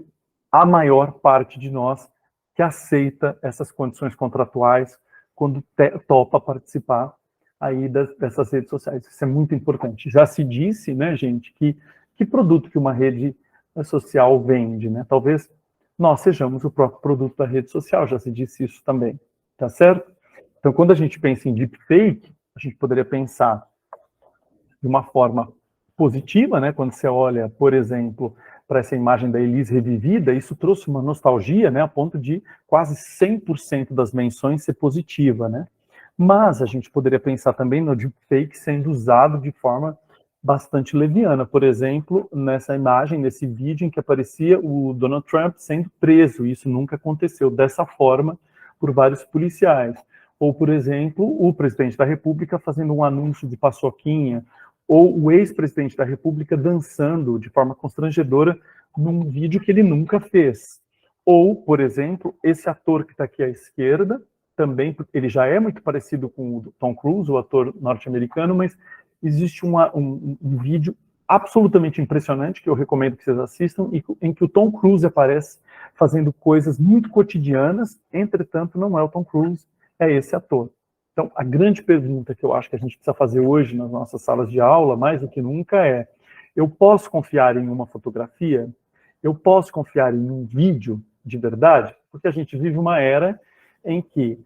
a maior parte de nós que aceita essas condições contratuais quando topa participar aí dessas redes sociais. Isso é muito importante. Já se disse, né, gente, que produto que uma rede social vende, né? Talvez nós sejamos o próprio produto da rede social, já se disse isso também, tá certo? Então, quando a gente pensa em deepfake, a gente poderia pensar de uma forma positiva, né? Quando você olha, por exemplo, para essa imagem da Elis revivida, isso trouxe uma nostalgia, né? A ponto de quase 100% das menções ser positiva, né? Mas a gente poderia pensar também no deepfake sendo usado de forma bastante leviana. Por exemplo, nessa imagem, nesse vídeo em que aparecia o Donald Trump sendo preso. Isso nunca aconteceu dessa forma por vários policiais. Ou, por exemplo, o presidente da República fazendo um anúncio de paçoquinha, ou o ex-presidente da República dançando de forma constrangedora num vídeo que ele nunca fez. Ou, por exemplo, esse ator que está aqui à esquerda, também, ele já é muito parecido com o Tom Cruise, o ator norte-americano, mas existe um vídeo absolutamente impressionante, que eu recomendo que vocês assistam, em que o Tom Cruise aparece fazendo coisas muito cotidianas, entretanto, não é o Tom Cruise, é esse ator. Então, a grande pergunta que eu acho que a gente precisa fazer hoje nas nossas salas de aula, mais do que nunca, é: eu posso confiar em uma fotografia? Eu posso confiar em um vídeo de verdade? Porque a gente vive uma era em que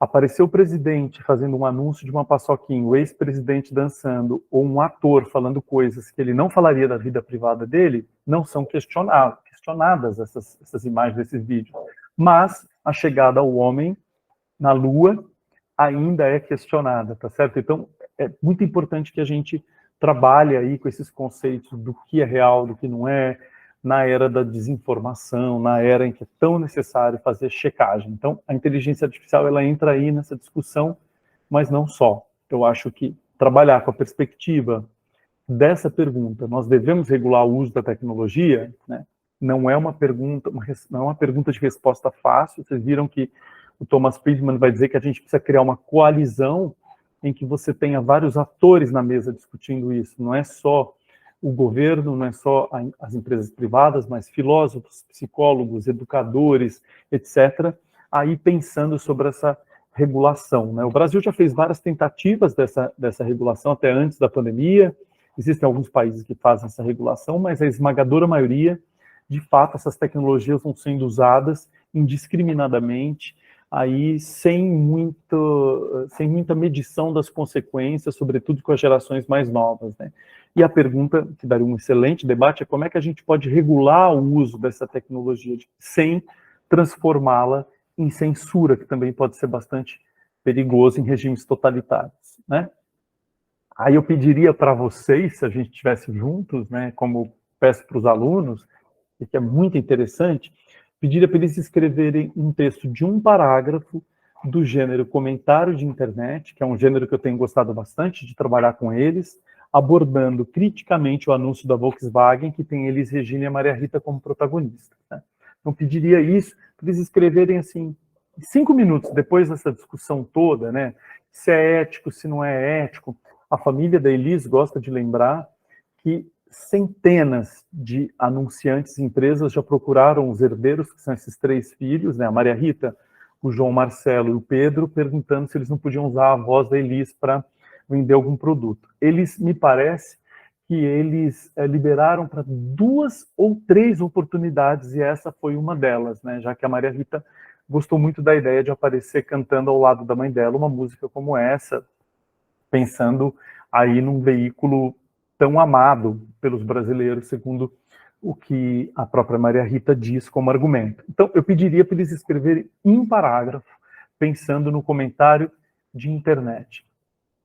apareceu o presidente fazendo um anúncio de uma paçoquinha, o ex-presidente dançando, ou um ator falando coisas que ele não falaria da vida privada dele, não são questionadas essas imagens desses vídeos. Mas a chegada ao homem na Lua ainda é questionada, tá certo? Então, é muito importante que a gente trabalhe aí com esses conceitos do que é real, do que não é, na era da desinformação, na era em que é tão necessário fazer checagem. Então, a inteligência artificial, ela entra aí nessa discussão, mas não só. Eu acho que trabalhar com a perspectiva dessa pergunta, nós devemos regular o uso da tecnologia, né? Não é uma pergunta de resposta fácil. Vocês viram que o Thomas Friedman vai dizer que a gente precisa criar uma coalizão em que você tenha vários atores na mesa discutindo isso. Não é só o governo, não é só as empresas privadas, mas filósofos, psicólogos, educadores, etc., aí pensando sobre essa regulação, né? O Brasil já fez várias tentativas dessa regulação até antes da pandemia. Existem alguns países que fazem essa regulação, mas a esmagadora maioria, de fato, essas tecnologias vão sendo usadas indiscriminadamente, aí sem muita medição das consequências, sobretudo com as gerações mais novas, né? E a pergunta, que daria um excelente debate, é como é que a gente pode regular o uso dessa tecnologia sem transformá-la em censura, que também pode ser bastante perigoso em regimes totalitários, né? Aí eu pediria para vocês, se a gente estivesse juntos, né, como peço para os alunos, e que é muito interessante, pediria para eles escreverem um texto de um parágrafo do gênero comentário de internet, que é um gênero que eu tenho gostado bastante de trabalhar com eles, abordando criticamente o anúncio da Volkswagen, que tem Elis Regina e a Maria Rita como protagonistas, né? Então, pediria isso para eles escreverem, assim, 5 minutos depois dessa discussão toda, né? Se é ético, se não é ético. A família da Elis gosta de lembrar que centenas de anunciantes e empresas já procuraram os herdeiros, que são esses 3 filhos, né? A Maria Rita, o João Marcelo e o Pedro, perguntando se eles não podiam usar a voz da Elis para vender algum produto. Eles, me parece, que eles liberaram para 2 ou 3 oportunidades, e essa foi uma delas, né? Já que a Maria Rita gostou muito da ideia de aparecer cantando ao lado da mãe dela uma música como essa, pensando aí num veículo tão amado pelos brasileiros, segundo o que a própria Maria Rita diz como argumento. Então, eu pediria para eles escreverem um parágrafo, pensando no comentário de internet.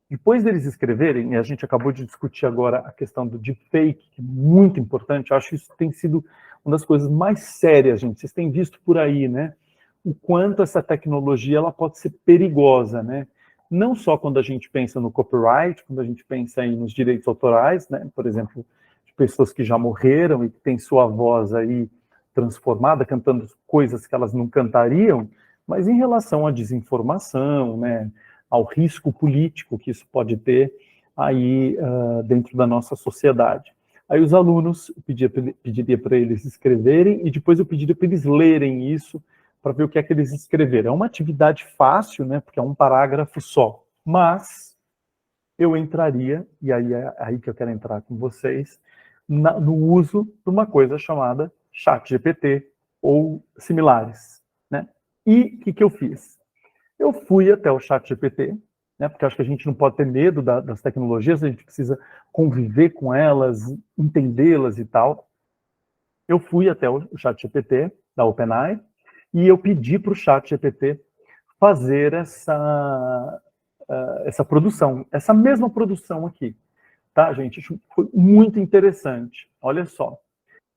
Depois deles escreverem, e a gente acabou de discutir agora a questão do deepfake, que é muito importante, eu acho que isso tem sido uma das coisas mais sérias, gente. Vocês têm visto por aí, né? O quanto essa tecnologia ela pode ser perigosa, né? Não só quando a gente pensa no copyright, quando a gente pensa aí nos direitos autorais, né? Por exemplo, de pessoas que já morreram e que têm sua voz aí transformada, cantando coisas que elas não cantariam, mas em relação à desinformação, né? Ao risco político que isso pode ter aí dentro da nossa sociedade. Aí os alunos, eu pediria para eles escreverem, e depois eu pediria para eles lerem isso, para ver o que é que eles escreveram. É uma atividade fácil, né, porque é um parágrafo só, mas eu entraria, e aí é aí que eu quero entrar com vocês, no uso de uma coisa chamada ChatGPT ou similares, né? E o que eu fiz? Eu fui até o ChatGPT, né, porque acho que a gente não pode ter medo das tecnologias, a gente precisa conviver com elas, entendê-las e tal. Eu fui até o ChatGPT da OpenAI e eu pedi para o ChatGPT fazer essa produção, essa mesma produção aqui. Tá, gente? Isso foi muito interessante. Olha só.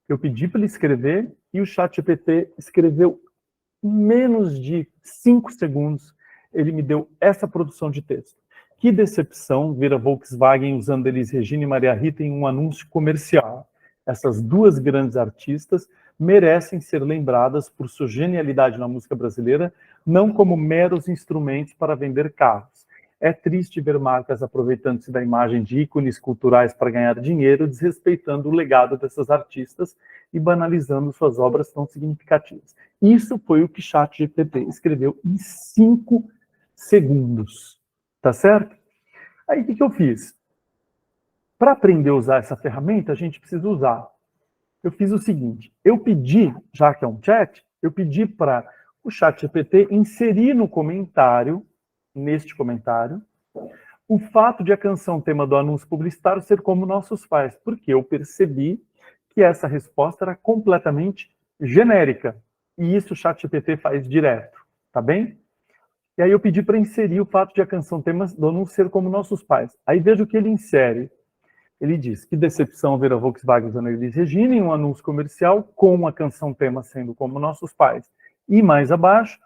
Eu pedi para ele escrever e o ChatGPT escreveu em menos de 5 segundos, ele me deu essa produção de texto. Que decepção ver a Volkswagen usando Elis Regina e Maria Rita em um anúncio comercial. Essas 2 grandes artistas merecem ser lembradas por sua genialidade na música brasileira, não como meros instrumentos para vender carros. É triste ver marcas aproveitando-se da imagem de ícones culturais para ganhar dinheiro, desrespeitando o legado dessas artistas e banalizando suas obras tão significativas. Isso foi o que ChatGPT escreveu em 5 segundos, tá certo? Aí o que eu fiz? Para aprender a usar essa ferramenta, a gente precisa usar. Eu fiz o seguinte, eu pedi, já que é um chat, eu pedi para o ChatGPT inserir no comentário, neste comentário, o fato de a canção tema do anúncio publicitário ser Como Nossos Pais, porque eu percebi que essa resposta era completamente genérica. E isso o ChatGPT faz direto, tá bem? E aí eu pedi para inserir o fato de a canção tema do anúncio ser como nossos pais. Aí veja o que ele insere. Ele diz: que decepção ver a Volkswagen usando a Elis Regina em um anúncio comercial com a canção tema sendo como nossos pais. E mais abaixo,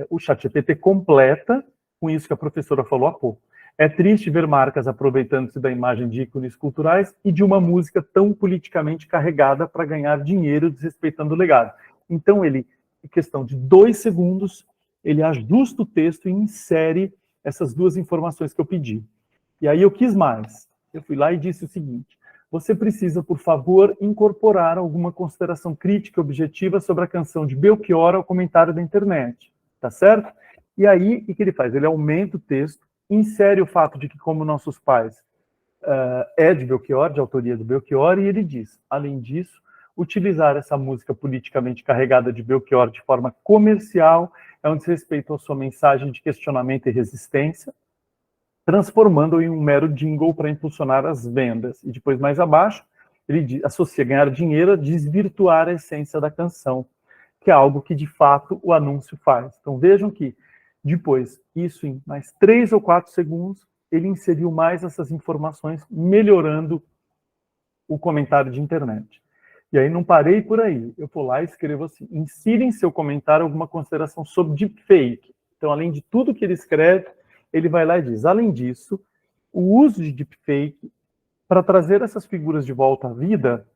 o ChatGPT completa com isso que a professora falou há pouco. É triste ver marcas aproveitando-se da imagem de ícones culturais e de uma música tão politicamente carregada para ganhar dinheiro desrespeitando o legado. Então ele, em questão de 2 segundos, ele ajusta o texto e insere essas 2 informações que eu pedi. E aí eu quis mais. Eu fui lá e disse o seguinte: você precisa, por favor, incorporar alguma consideração crítica e objetiva sobre a canção de Belchior ao comentário da internet, tá certo? E aí, o que ele faz? Ele aumenta o texto, insere o fato de que, como nossos pais, é de Belchior, de autoria do Belchior, e ele diz, além disso, utilizar essa música politicamente carregada de Belchior de forma comercial é um desrespeito à sua mensagem de questionamento e resistência, transformando-o em um mero jingle para impulsionar as vendas. E depois, mais abaixo, ele associa ganhar dinheiro a desvirtuar a essência da canção, que é algo que, de fato, o anúncio faz. Então, vejam que, depois, isso em mais 3 ou 4 segundos, ele inseriu mais essas informações, melhorando o comentário de internet. E aí, não parei por aí. Eu vou lá e escrevo assim: insira em seu comentário alguma consideração sobre deepfake. Então, além de tudo que ele escreve, ele vai lá e diz: além disso, o uso de deepfake para trazer essas figuras de volta à vida,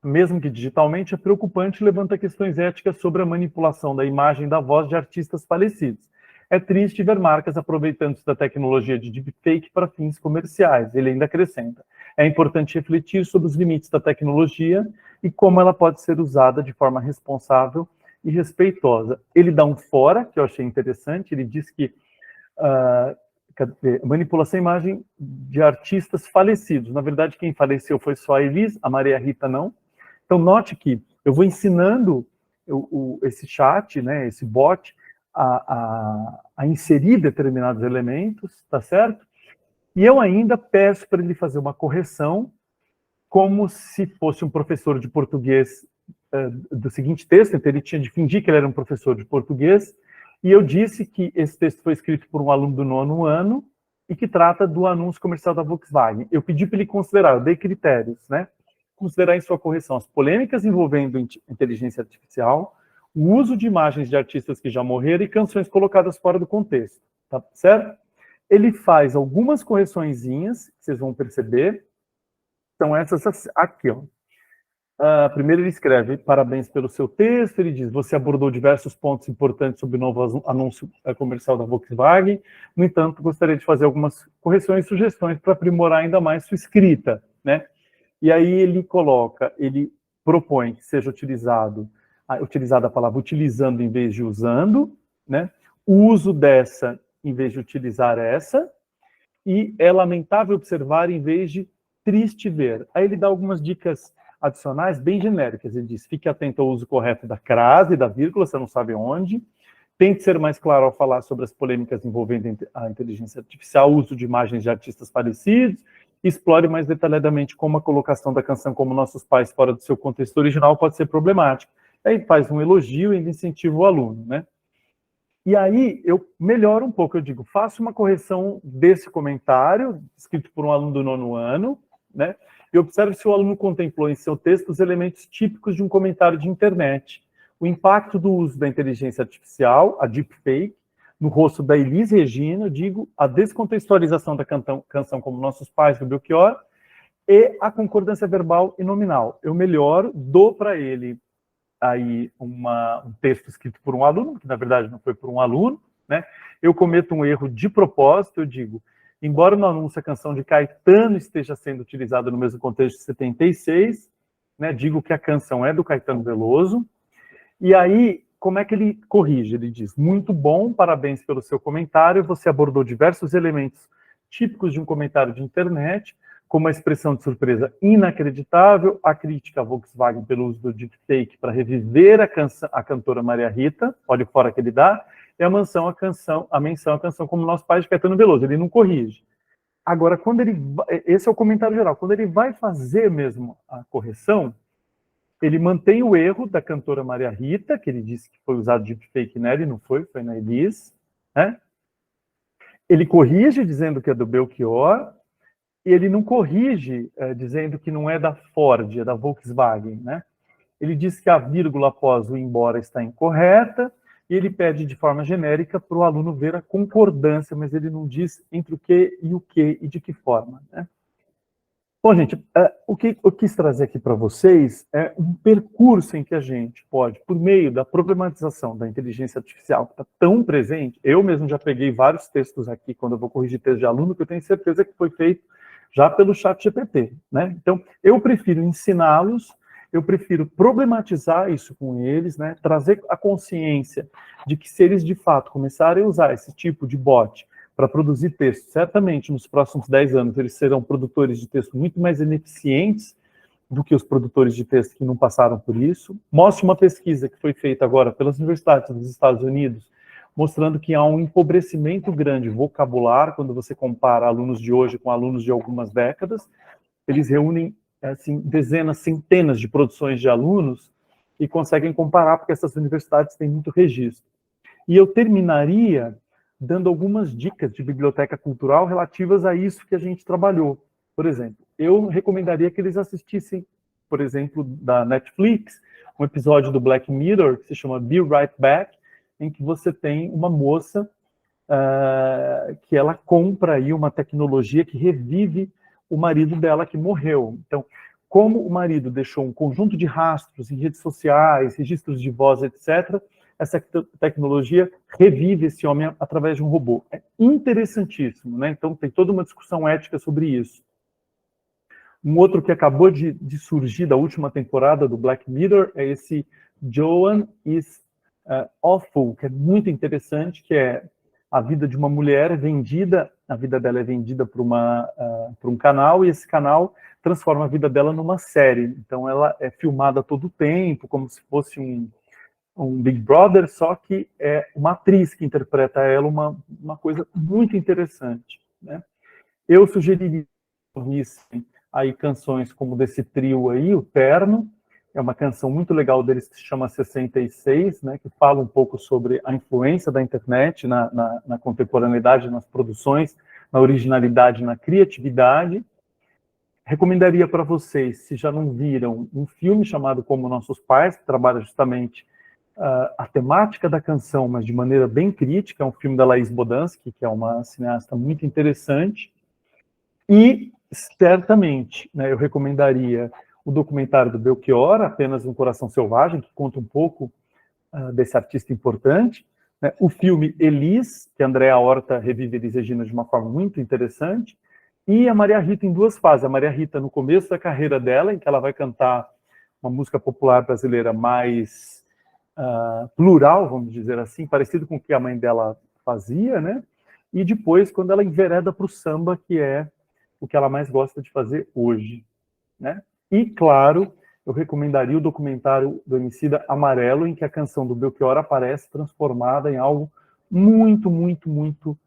mesmo que digitalmente, é preocupante e levanta questões éticas sobre a manipulação da imagem e da voz de artistas falecidos. É triste ver marcas aproveitando-se da tecnologia de deepfake para fins comerciais. Ele ainda acrescenta: é importante refletir sobre os limites da tecnologia e como ela pode ser usada de forma responsável e respeitosa. Ele dá um fora, que eu achei interessante. Ele diz que manipulação da imagem de artistas falecidos. Na verdade, quem faleceu foi só a Elis, a Maria Rita não. Então, note que eu vou ensinando esse chat, né, esse bot, a inserir determinados elementos, tá certo? E eu ainda peço para ele fazer uma correção, como se fosse um professor de português do seguinte texto. Então, ele tinha de fingir que ele era um professor de português. E eu disse que esse texto foi escrito por um aluno do 9º ano e que trata do anúncio comercial da Volkswagen. Eu pedi para ele considerar, eu dei critérios, né? Considerar em sua correção as polêmicas envolvendo inteligência artificial, o uso de imagens de artistas que já morreram e canções colocadas fora do contexto, tá certo? Ele faz algumas correçõezinhas, que vocês vão perceber, são essas aqui, ó. Primeiro ele escreve: parabéns pelo seu texto. Ele diz: você abordou diversos pontos importantes sobre o novo anúncio comercial da Volkswagen. No entanto, gostaria de fazer algumas correções e sugestões para aprimorar ainda mais sua escrita, né? E aí ele propõe que seja utilizada a palavra utilizando em vez de usando, né? O uso dessa em vez de utilizar essa, e é lamentável observar em vez de triste ver. Aí ele dá algumas dicas adicionais bem genéricas. Ele diz: fique atento ao uso correto da crase e da vírgula, você não sabe onde. Tente ser mais claro ao falar sobre as polêmicas envolvendo a inteligência artificial, o uso de imagens de artistas falecidos. Explore mais detalhadamente como a colocação da canção Como Nossos Pais fora do seu contexto original pode ser problemática. Aí faz um elogio e ainda incentiva o aluno, né? E aí eu melhoro um pouco, eu digo: faça uma correção desse comentário, escrito por um aluno do 9º ano, né? E observe se o aluno contemplou em seu texto os elementos típicos de um comentário de internet. O impacto do uso da inteligência artificial, a deepfake, no rosto da Elis Regina, eu digo, a descontextualização da canção Como Nossos Pais, do Belchior, e a concordância verbal e nominal. Eu melhoro, dou para ele aí um texto escrito por um aluno, que na verdade não foi por um aluno, né? Eu cometo um erro de propósito, eu digo: embora no anúncio a canção de Caetano esteja sendo utilizada no mesmo contexto de 76, né, digo que a canção é do Caetano Veloso. E aí, como é que ele corrige? Ele diz: muito bom, parabéns pelo seu comentário, você abordou diversos elementos típicos de um comentário de internet, como a expressão de surpresa inacreditável, a crítica à Volkswagen pelo uso do deepfake para reviver a cantora Maria Rita, olha o fora que ele dá, e a menção à canção Como Nossos Pais, de Caetano Veloso. Ele não corrige. Agora, esse é o comentário geral. Quando ele vai fazer mesmo a correção, Ele mantém o erro da cantora Maria Rita, que ele disse que foi usado de fake nela, e não foi na Elis, né? Ele corrige dizendo que é do Belchior, e ele não corrige dizendo que não é da Ford, é da Volkswagen, né? Ele diz que a vírgula após o embora está incorreta, e ele pede de forma genérica para o aluno ver a concordância, mas ele não diz entre o que e de que forma, né? Bom, gente, o que eu quis trazer aqui para vocês é um percurso em que a gente pode, por meio da problematização da inteligência artificial, que está tão presente, eu mesmo já peguei vários textos aqui, quando eu vou corrigir texto de aluno, que eu tenho certeza que foi feito já pelo ChatGPT, né? Então, eu prefiro ensiná-los, eu prefiro problematizar isso com eles, né? Trazer a consciência de que se eles, de fato, começarem a usar esse tipo de bot para produzir texto, certamente nos próximos 10 anos eles serão produtores de texto muito mais ineficientes do que os produtores de texto que não passaram por isso. Mostra uma pesquisa que foi feita agora pelas universidades dos Estados Unidos, mostrando que há um empobrecimento grande vocabular quando você compara alunos de hoje com alunos de algumas décadas. Eles reúnem assim, dezenas, centenas de produções de alunos e conseguem comparar, porque essas universidades têm muito registro. E eu terminaria dando algumas dicas de biblioteca cultural relativas a isso que a gente trabalhou. Por exemplo, eu recomendaria que eles assistissem, por exemplo, da Netflix, um episódio do Black Mirror, que se chama Be Right Back, em que você tem uma moça que ela compra aí uma tecnologia que revive o marido dela que morreu. Então, como o marido deixou um conjunto de rastros em redes sociais, registros de voz, etc., essa tecnologia revive esse homem através de um robô. É interessantíssimo, né? Então, tem toda uma discussão ética sobre isso. Um outro que acabou de surgir da última temporada do Black Mirror é esse Joan is Awful, que é muito interessante, que é a vida de uma mulher vendida, a vida dela é vendida para um canal, e esse canal transforma a vida dela numa série. Então, ela é filmada todo o tempo, como se fosse um Big Brother, só que é uma atriz que interpreta ela, uma coisa muito interessante, né? Eu sugeriria que ouvissem aí canções como desse trio aí, o Terno, é uma canção muito legal deles que se chama 66, né, que fala um pouco sobre a influência da internet na contemporaneidade, nas produções, na originalidade, na criatividade. Recomendaria para vocês, se já não viram, um filme chamado Como Nossos Pais, que trabalha justamente a temática da canção, mas de maneira bem crítica. É um filme da Laís Bodansky, que é uma cineasta muito interessante. E, certamente, né, eu recomendaria o documentário do Belchior, Apenas um Coração Selvagem, que conta um pouco desse artista importante. Né? O filme Elis, que a Andréa Horta revive Elis Regina de uma forma muito interessante. E a Maria Rita em duas fases. A Maria Rita no começo da carreira dela, em que ela vai cantar uma música popular brasileira mais plural, vamos dizer assim, parecido com o que a mãe dela fazia, né? E depois, quando ela envereda para o samba, que é o que ela mais gosta de fazer hoje, né? E, claro, eu recomendaria o documentário do Emicida Amarelo, em que a canção do Belchior aparece transformada em algo muito, muito, muito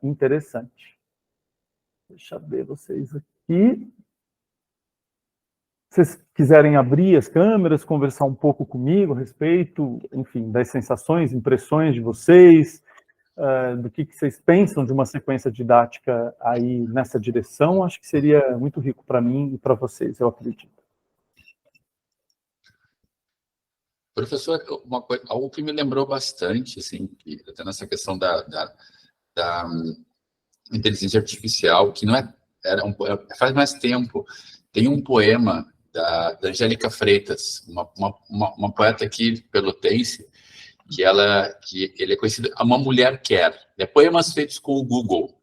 interessante. Deixa eu ver vocês aqui. Se vocês quiserem abrir as câmeras, conversar um pouco comigo a respeito, enfim, das sensações, impressões de vocês, do que vocês pensam de uma sequência didática aí nessa direção, acho que seria muito rico para mim e para vocês, eu acredito. Professor, uma coisa, algo que me lembrou bastante, assim, até nessa questão da inteligência artificial, que não faz mais tempo, tem um poema da Angélica Freitas, uma poeta aqui pelotense, que ele é conhecido, Uma Mulher Quer. É poemas feitos com o Google.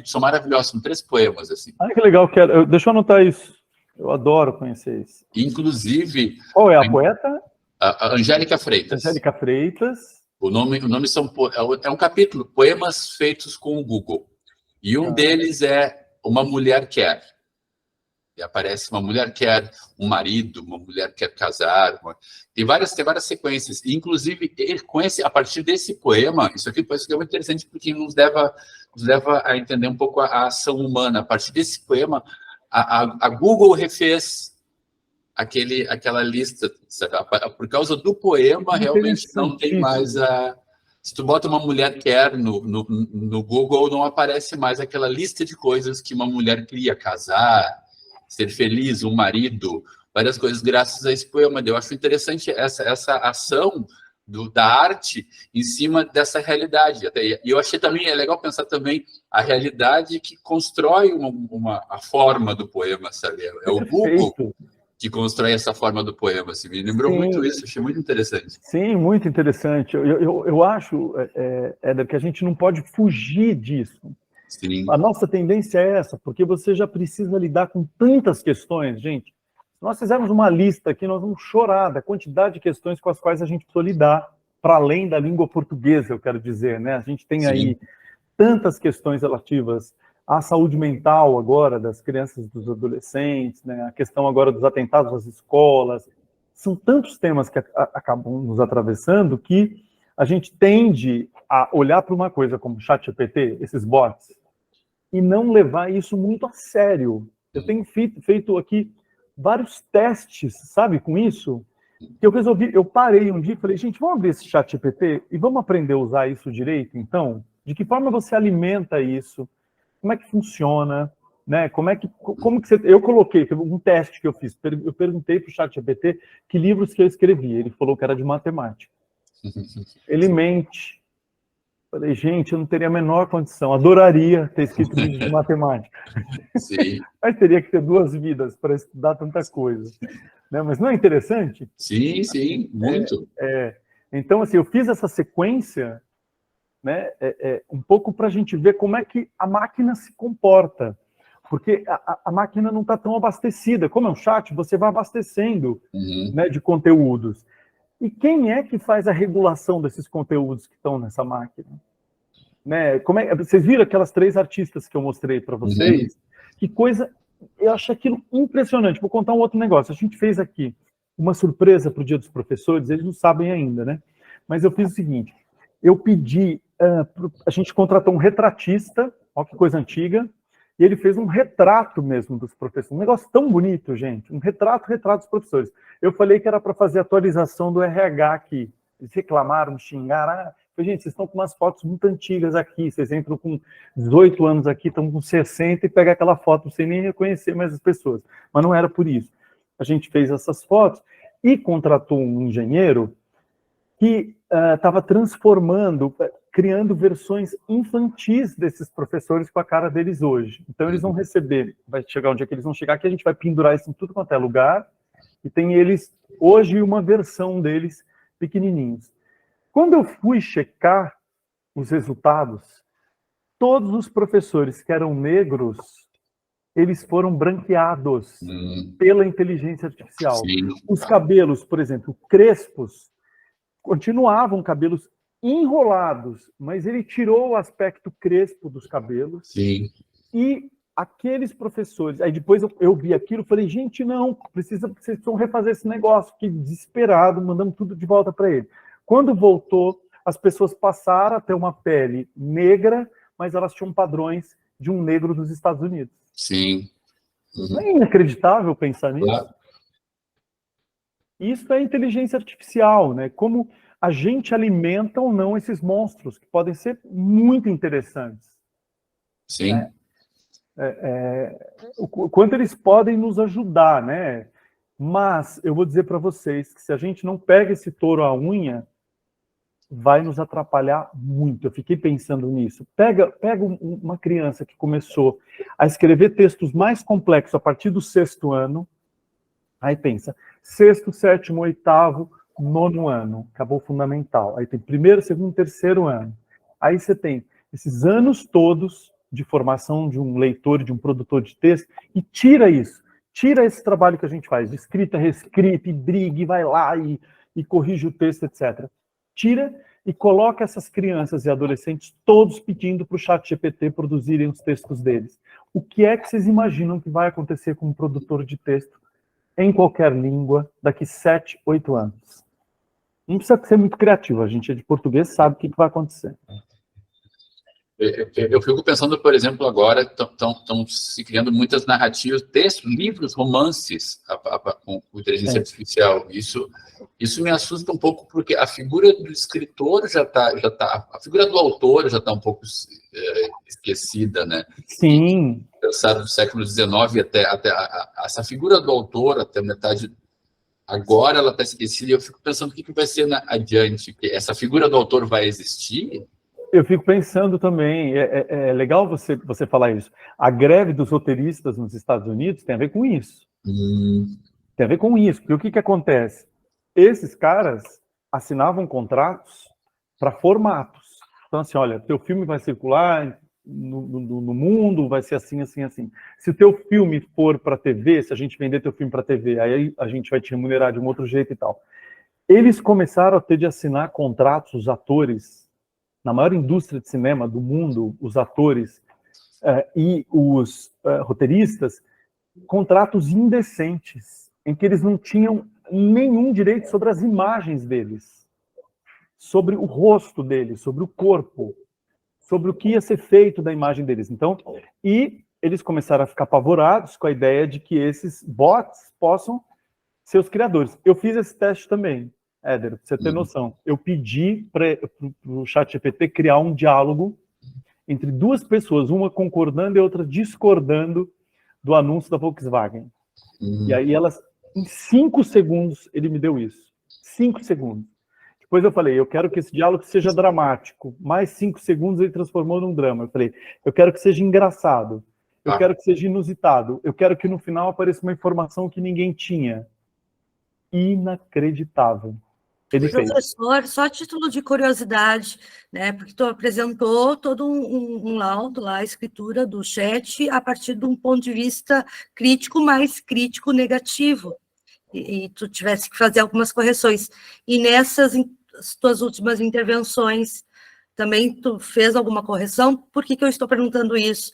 São maravilhosos, são 3 poemas, assim. Ah, que legal, deixa eu anotar isso. Eu adoro conhecer isso. Inclusive... Qual é a poeta? A Angélica Freitas. Angélica Freitas. O nome é um capítulo, Poemas Feitos com o Google. E um deles é Uma Mulher Quer. E aparece uma mulher quer um marido, uma mulher quer casar. Tem várias sequências. Inclusive, a partir desse poema, isso aqui parece que é muito interessante, porque nos leva a entender um pouco a ação humana. A partir desse poema, a Google refez aquela lista, sabe? Por causa do poema, realmente não tem mais a... Se tu bota uma mulher quer no Google, não aparece mais aquela lista de coisas que uma mulher queria, casar, ser feliz, um marido, várias coisas, graças a esse poema. Eu acho interessante essa ação da arte em cima dessa realidade. E eu achei também, é legal pensar também a realidade que constrói a forma do poema, sabe? É o Google que constrói essa forma do poema. Assim. Me lembrou muito isso, achei muito interessante. Sim, muito interessante. Eu acho, Éder, que a gente não pode fugir disso. Sim. A nossa tendência é essa, porque você já precisa lidar com tantas questões, gente. Se nós fizermos uma lista aqui, nós vamos chorar da quantidade de questões com as quais a gente precisa lidar, para além da língua portuguesa, eu quero dizer, né? A gente tem aí tantas questões relativas à saúde mental agora das crianças e dos adolescentes, né? A questão agora dos atentados às escolas. São tantos temas que acabam nos atravessando que a gente tende a olhar para uma coisa como ChatGPT, esses bots, e não levar isso muito a sério. Eu tenho feito aqui vários testes, sabe, com isso, que eu parei um dia e falei, gente, vamos abrir esse ChatGPT e vamos aprender a usar isso direito, então? De que forma você alimenta isso? Como é que funciona? Né? Como que você... Eu coloquei, um teste que eu fiz, eu perguntei para o ChatGPT que livros que eu escrevi, ele falou que era de matemática. Ele mente. Falei, gente, eu não teria a menor condição, adoraria ter escrito livro de matemática. Sim. Mas teria que ter 2 vidas para estudar tanta coisa. Né? Mas não é interessante? Sim, sim, muito. Então, assim, eu fiz essa sequência, né, um pouco para a gente ver como é que a máquina se comporta. Porque a máquina não está tão abastecida. Como é um chat, você vai abastecendo né, de conteúdos. E quem é que faz a regulação desses conteúdos que estão nessa máquina? Né? Vocês viram aquelas 3 artistas que eu mostrei para vocês? Que coisa... Eu acho aquilo impressionante. Vou contar um outro negócio. A gente fez aqui uma surpresa para o Dia dos Professores, eles não sabem ainda, né? Mas eu fiz o seguinte, eu pedi... a gente contratou um retratista, olha que coisa antiga, e ele fez um retrato mesmo dos professores. Um negócio tão bonito, gente. Um retrato dos professores. Eu falei que era para fazer atualização do RH aqui. Eles reclamaram, xingaram. Falei, gente, vocês estão com umas fotos muito antigas aqui. Vocês entram com 18 anos aqui, estão com 60 e pegam aquela foto sem nem reconhecer mais as pessoas. Mas não era por isso. A gente fez essas fotos e contratou um engenheiro que estava transformando, criando versões infantis desses professores com a cara deles hoje. Então eles vão receber, vai chegar um dia que eles vão chegar, que a gente vai pendurar isso em tudo quanto é lugar, e tem eles, hoje, uma versão deles pequenininhos. Quando eu fui checar os resultados, todos os professores que eram negros, eles foram branqueados pela inteligência artificial. Sim. Os cabelos, por exemplo, crespos, continuavam cabelos enrolados, mas ele tirou o aspecto crespo dos cabelos. Sim. E aqueles professores... Aí depois eu vi aquilo e falei, gente, não, vocês precisam refazer esse negócio. Fiquei desesperado, mandando tudo de volta para ele. Quando voltou, as pessoas passaram a ter uma pele negra, mas elas tinham padrões de um negro dos Estados Unidos. Sim. Não é inacreditável pensar nisso? Claro. Isso é inteligência artificial, né? Como a gente alimenta ou não esses monstros, que podem ser muito interessantes. Sim. Né? O quanto eles podem nos ajudar, né? Mas eu vou dizer para vocês que se a gente não pega esse touro à unha, vai nos atrapalhar muito. Eu fiquei pensando nisso. Pega uma criança que começou a escrever textos mais complexos a partir do 6º ano, aí pensa, 6º, 7º, 8º, 9º ano, acabou o fundamental. Aí tem 1º, 2º, 3º ano. Aí você tem esses anos todos de formação de um leitor, de um produtor de texto, e tira isso. Tira esse trabalho que a gente faz, de escrita, reescrita, e briga, e vai lá, e corrige o texto, etc. Tira e coloca essas crianças e adolescentes todos pedindo para o ChatGPT produzirem os textos deles. O que é que vocês imaginam que vai acontecer com um produtor de texto em qualquer língua daqui 7, 8 anos? Não precisa ser muito criativo, a gente é de português, sabe o que vai acontecer. Eu fico pensando, por exemplo, agora estão se criando muitas narrativas, textos, livros, romances com inteligência artificial. Isso me assusta um pouco, porque a figura do escritor a figura do autor já está um pouco esquecida, né? Sim. Pensar do século XIX até essa figura do autor, até metade, agora ela está esquecida, e eu fico pensando o que vai ser adiante. Essa figura do autor vai existir? Eu fico pensando também, é legal você falar isso. A greve dos roteiristas nos Estados Unidos tem a ver com isso. Tem a ver com isso, porque o que acontece? Esses caras assinavam contratos para formatos. Então, assim, olha, teu filme vai circular no mundo, vai ser assim, assim, assim. Se o teu filme for para TV, se a gente vender teu filme para TV, aí a gente vai te remunerar de um outro jeito e tal. Eles começaram a ter de assinar contratos, os atores, na maior indústria de cinema do mundo, os atores e os roteiristas, contratos indecentes, em que eles não tinham nenhum direito sobre as imagens deles, sobre o rosto deles, sobre o corpo, sobre o que ia ser feito da imagem deles. Então, e eles começaram a ficar apavorados com a ideia de que esses bots possam ser os criadores. Eu fiz esse teste também. Éder, pra você ter noção, eu pedi para o ChatGPT criar um diálogo entre duas pessoas, uma concordando e a outra discordando do anúncio da Volkswagen. E aí elas, em 5 segundos, ele me deu isso. 5 segundos. Depois eu falei, eu quero que esse diálogo seja dramático. Mais 5 segundos ele transformou num drama. Eu falei, eu quero que seja engraçado. Eu quero que seja inusitado. Eu quero que no final apareça uma informação que ninguém tinha. Inacreditável. Ele Professor, só a título de curiosidade, né, porque tu apresentou todo um laudo lá, a escritura do chat, a partir de um ponto de vista crítico, mais crítico negativo, e tu tivesse que fazer algumas correções. E nessas tuas últimas intervenções, também tu fez alguma correção? Por que eu estou perguntando isso?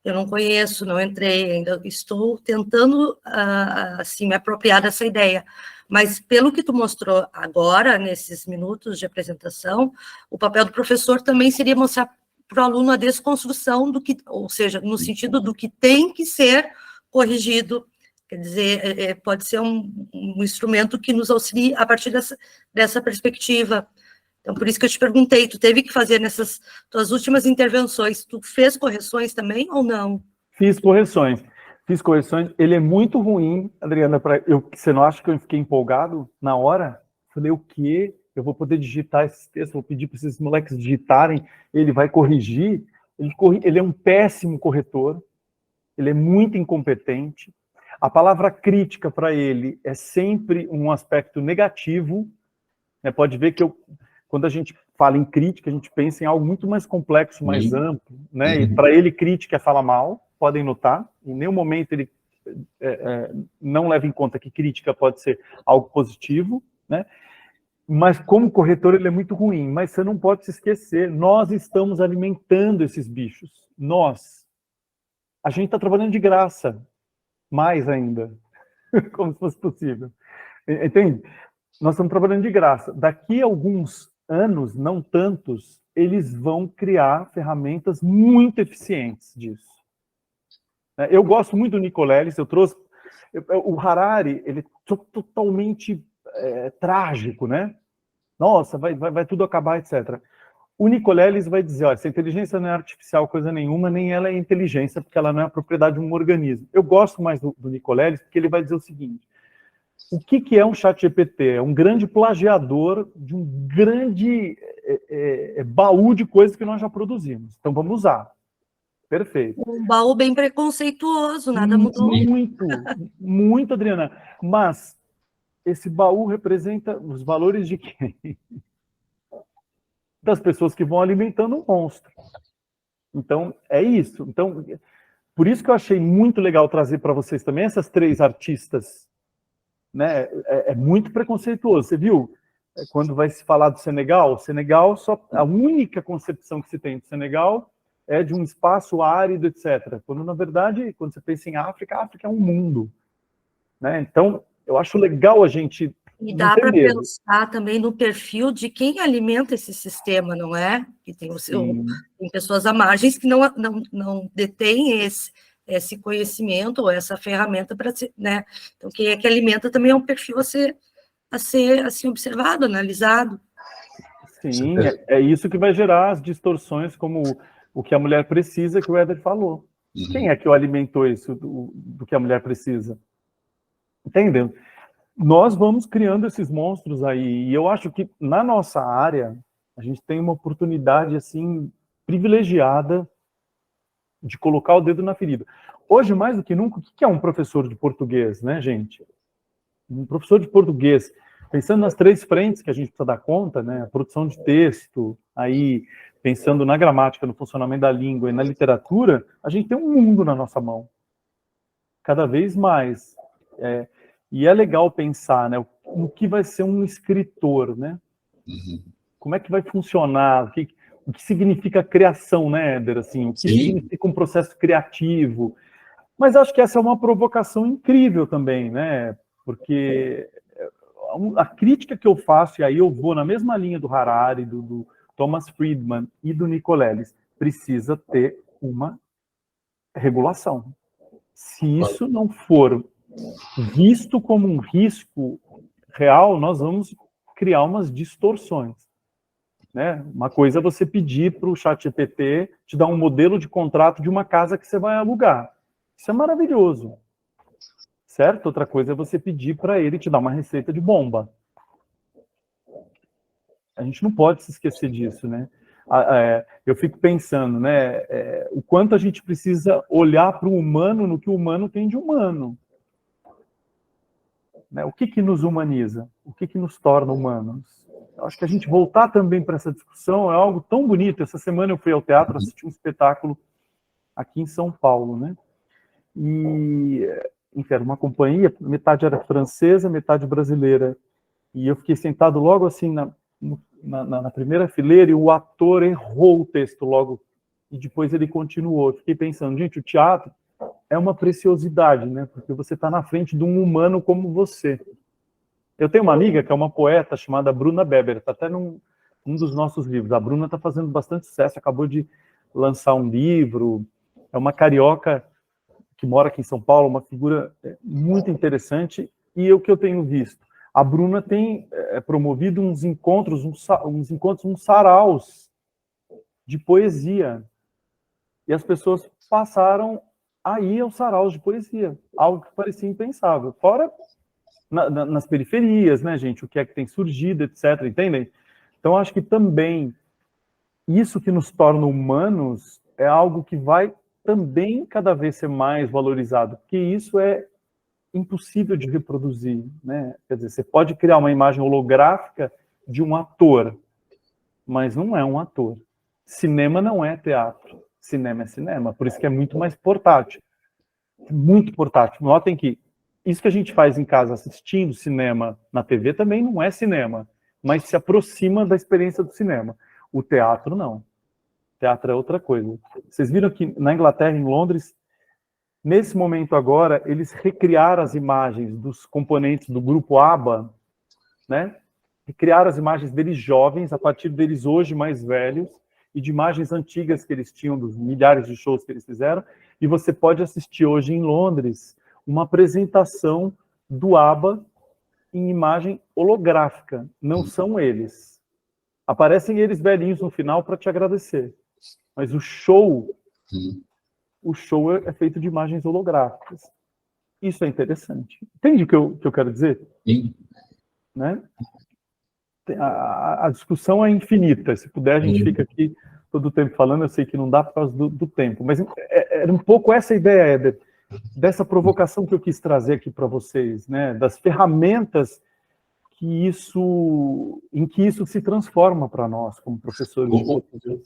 Eu não conheço, não entrei, ainda estou tentando, assim, me apropriar dessa ideia. Mas, pelo que tu mostrou agora, nesses minutos de apresentação, o papel do professor também seria mostrar para o aluno a desconstrução do que, ou seja, no sentido do que tem que ser corrigido. Quer dizer, pode ser um instrumento que nos auxilie a partir dessa perspectiva. Então, por isso que eu te perguntei, tu teve que fazer nessas tuas últimas intervenções, tu fez correções também ou não? Fiz correções. Ele é muito ruim, Adriana, você não acha que eu fiquei empolgado na hora? Falei, o quê? Eu vou poder digitar esses textos, vou pedir para esses moleques digitarem, ele vai corrigir. Ele é um péssimo corretor, ele é muito incompetente. A palavra crítica para ele é sempre um aspecto negativo. Né? Pode ver que quando a gente fala em crítica, a gente pensa em algo muito mais complexo, mais amplo. Né? E para ele, crítica é falar mal. Podem notar, em nenhum momento ele não leva em conta que crítica pode ser algo positivo, né? Mas como corretor ele é muito ruim, mas você não pode se esquecer, nós estamos alimentando esses bichos, a gente está trabalhando de graça, mais ainda, como se fosse possível, entende? Nós estamos trabalhando de graça, daqui a alguns anos, não tantos, eles vão criar ferramentas muito eficientes disso. Eu gosto muito do Nicolelis, eu trouxe... O Harari, ele é totalmente trágico, né? Nossa, vai tudo acabar, etc. O Nicolelis vai dizer, olha, essa inteligência não é artificial coisa nenhuma, nem ela é inteligência, porque ela não é a propriedade de um organismo. Eu gosto mais do Nicolelis, porque ele vai dizer o seguinte, o que é um ChatGPT? É um grande plagiador de um grande baú de coisas que nós já produzimos. Então, vamos usar. Perfeito. Um baú bem preconceituoso, nada mudou. Muito, Adriana. Mas esse baú representa os valores de quem? Das pessoas que vão alimentando um monstro. Então, é isso. Então, por isso que eu achei muito legal trazer para vocês também essas 3 artistas. Né? É muito preconceituoso. Você viu? Quando vai se falar do Senegal, a única concepção que se tem do Senegal é de um espaço árido, etc. Quando, na verdade, quando você pensa em África, a África é um mundo. Né? Então, eu acho legal a gente E dá para pensar também no perfil de quem alimenta esse sistema, não é? Que tem, tem pessoas à margem que não detêm esse conhecimento ou essa ferramenta para ser, né? Então, quem é que alimenta também é um perfil a ser assim, observado, analisado. Sim, é isso que vai gerar as distorções, como o que a mulher precisa, que o Éder falou. Quem é que alimentou isso do que a mulher precisa? Entendeu? Nós vamos criando esses monstros aí, e eu acho que na nossa área, a gente tem uma oportunidade, assim, privilegiada de colocar o dedo na ferida. Hoje, mais do que nunca, o que é um professor de português, né, gente? Um professor de português, pensando nas 3 frentes que a gente precisa dar conta, né, a produção de texto, aí, pensando na gramática, no funcionamento da língua e na literatura, a gente tem um mundo na nossa mão. Cada vez mais. E é legal pensar, né, o que vai ser um escritor, né? Como é que vai funcionar? O que significa criação, né, Éder? Assim, o que significa um processo criativo? Mas acho que essa é uma provocação incrível também, né? Porque a crítica que eu faço, e aí eu vou na mesma linha do Harari, do Thomas Friedman e do Nicolelis, precisa ter uma regulação. Se isso não for visto como um risco real, nós vamos criar umas distorções. Né? Uma coisa é você pedir para o ChatGPT te dar um modelo de contrato de uma casa que você vai alugar. Isso é maravilhoso. Certo? Outra coisa é você pedir para ele te dar uma receita de bomba. A gente não pode se esquecer disso, né? Eu fico pensando, né? O quanto a gente precisa olhar para o humano no que o humano tem de humano. Né? O que nos humaniza? O que nos torna humanos? Eu acho que a gente voltar também para essa discussão é algo tão bonito. Essa semana eu fui ao teatro assistir um espetáculo aqui em São Paulo, né? E, enfim, era uma companhia, metade era francesa, metade brasileira. E eu fiquei sentado logo assim na primeira fileira e o ator errou o texto logo. E depois ele continuou. Eu fiquei pensando, gente, o teatro é uma preciosidade, né? Porque você está na frente de um humano como você. Eu tenho uma amiga que é uma poeta chamada Bruna Beber, está até num dos nossos livros. A Bruna está fazendo bastante sucesso, acabou de lançar um livro. É uma carioca que mora aqui em São Paulo, uma figura muito interessante. E o que eu tenho visto? A Bruna tem promovido uns saraus de poesia. E as pessoas passaram a ir aos saraus de poesia, algo que parecia impensável. Fora nas periferias, né, gente? O que é que tem surgido, etc. Entendem? Então, acho que também isso que nos torna humanos é algo que vai também cada vez ser mais valorizado, porque isso é impossível de reproduzir, né? Quer dizer, você pode criar uma imagem holográfica de um ator, mas não é um ator. Cinema não é teatro. Cinema é cinema, por isso que é muito mais portátil. Muito portátil. Notem que isso que a gente faz em casa assistindo cinema na TV também não é cinema, mas se aproxima da experiência do cinema. O teatro não. O teatro é outra coisa. Vocês viram que na Inglaterra, em Londres, nesse momento agora, eles recriaram as imagens dos componentes do grupo ABBA, né? Recriaram as imagens deles jovens, a partir deles hoje mais velhos, e de imagens antigas que eles tinham, dos milhares de shows que eles fizeram, e você pode assistir hoje em Londres uma apresentação do ABBA em imagem holográfica. Não são eles. Aparecem eles velhinhos no final para te agradecer. Mas o show é feito de imagens holográficas. Isso é interessante. Entende o que eu quero dizer? Sim. Né? A discussão é infinita. Se puder, a gente fica aqui todo o tempo falando. Eu sei que não dá por causa do tempo. Mas era um pouco essa ideia, Éder, dessa provocação que eu quis trazer aqui para vocês, né? Das ferramentas em que isso se transforma para nós, como professores.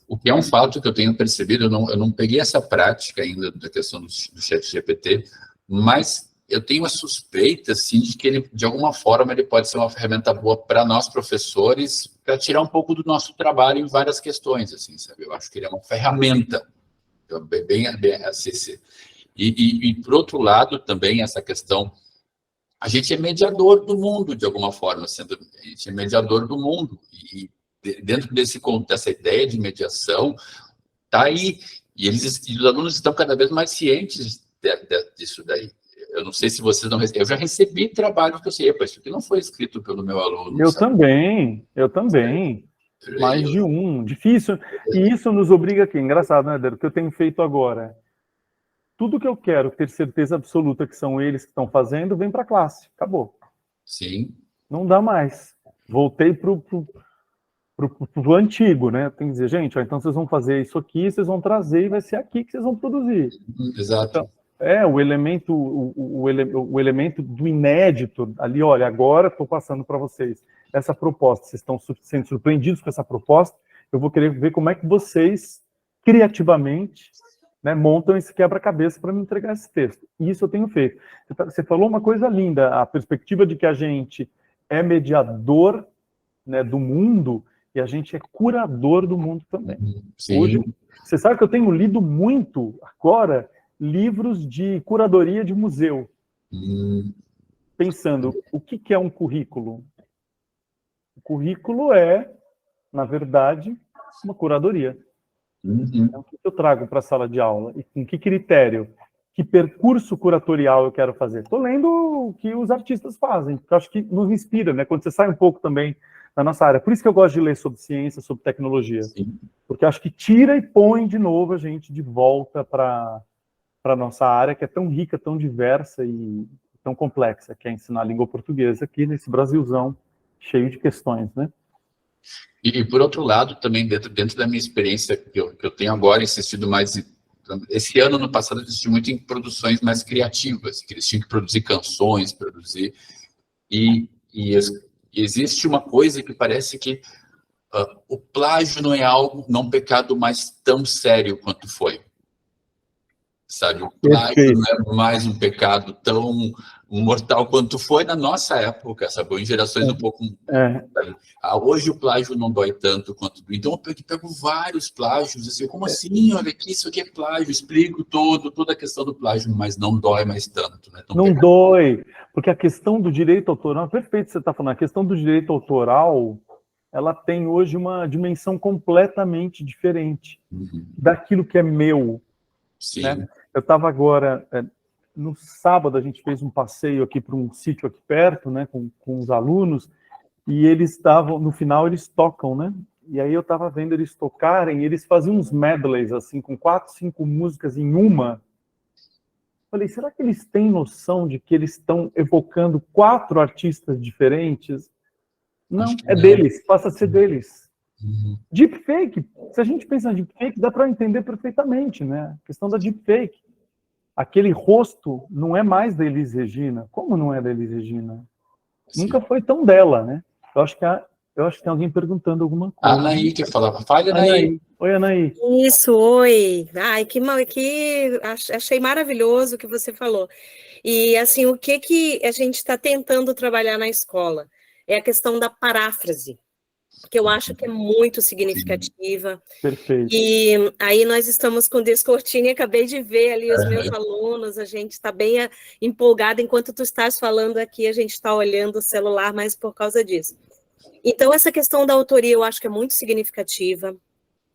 O que é um fato que eu tenho percebido, eu não peguei essa prática ainda da questão do ChatGPT, mas eu tenho uma suspeita, assim, de que ele, de alguma forma, ele pode ser uma ferramenta boa para nós, professores, para tirar um pouco do nosso trabalho em várias questões, assim, sabe? Eu acho que ele é uma ferramenta, bem assim. E por outro lado, também, essa questão a gente é mediador do mundo, de alguma forma, a gente é mediador do mundo. E dentro dessa ideia de mediação, está aí. E os alunos estão cada vez mais cientes disso daí. Eu não sei se vocês não recebem. Eu já recebi trabalho que eu sei, isso aqui não foi escrito pelo meu aluno. Eu também. Mais de um. Difícil. E isso nos obriga aqui. Engraçado, né, Dero? O que eu tenho feito agora. Tudo que eu quero ter certeza absoluta que são eles que estão fazendo, vem para a classe. Acabou. Sim. Não dá mais. Voltei pro antigo, né? Tem que dizer, gente, ó, então vocês vão fazer isso aqui, vocês vão trazer e vai ser aqui que vocês vão produzir. Exato. Então, o elemento do inédito ali, olha, agora estou passando para vocês essa proposta, vocês estão sendo surpreendidos com essa proposta, eu vou querer ver como é que vocês, criativamente, né, montam esse quebra-cabeça para me entregar esse texto. E isso eu tenho feito. Você falou uma coisa linda, a perspectiva de que a gente é mediador, né, do mundo, e a gente é curador do mundo também. Sim. Hoje, você sabe que eu tenho lido muito, agora, livros de curadoria de museu. Pensando, o que é um currículo? O currículo é, na verdade, uma curadoria. Então, o que eu trago para a sala de aula? E com que critério? Que percurso curatorial eu quero fazer? Estou lendo o que os artistas fazem, porque eu acho que nos inspira, né? Quando você sai um pouco também da nossa área. Por isso que eu gosto de ler sobre ciência, sobre tecnologia. Sim. Porque eu acho que tira e põe de novo a gente de volta para a nossa área, que é tão rica, tão diversa e tão complexa, que é ensinar a língua portuguesa aqui nesse Brasilzão cheio de questões, né? E por outro lado, também dentro da minha experiência que eu tenho agora, insistido mais... Esse ano, no passado, eu insisti muito em produções mais criativas, que eles tinham que produzir canções, E existe uma coisa que parece que o plágio não é um pecado mais tão sério quanto foi. Sabe? O plágio não é mais um pecado tão mortal quanto foi na nossa época, sabe? Em gerações um pouco... Hoje o plágio não dói tanto quanto... Então eu pego vários plágios, assim, como assim? Olha aqui, isso aqui é plágio, explico toda a questão do plágio, mas não dói mais tanto. Né? Não dói, porque a questão do direito autoral, perfeito que você está falando, a questão do direito autoral, ela tem hoje uma dimensão completamente diferente daquilo que é meu. Sim. Né? Eu estava agora... No sábado, a gente fez um passeio aqui para um sítio aqui perto, né, com os alunos, e eles estavam, no final, eles tocam, né? E aí eu estava vendo eles tocarem, e eles faziam uns medleys, assim, com 4, 5 músicas em uma. Falei, será que eles têm noção de que eles estão evocando 4 artistas diferentes? Não, é deles, passa a ser deles. Deepfake, se a gente pensa em deepfake, dá para entender perfeitamente, né? A questão da deepfake. Aquele rosto não é mais da Elis Regina. Como não é da Elis Regina? Sim. Nunca foi tão dela, né? Eu acho que tem alguém perguntando alguma coisa. A Anaí quer falar. Fale, Anaí. Oi, Anaí. Isso, oi. Ai, que achei maravilhoso o que você falou. E, assim, o que a gente está tentando trabalhar na escola? É a questão da paráfrase, que eu acho que é muito significativa. Perfeito. E aí nós estamos com o Descortini, acabei de ver ali os meus alunos, a gente está bem empolgada, enquanto tu estás falando aqui, a gente está olhando o celular, mas por causa disso. Então, essa questão da autoria eu acho que é muito significativa,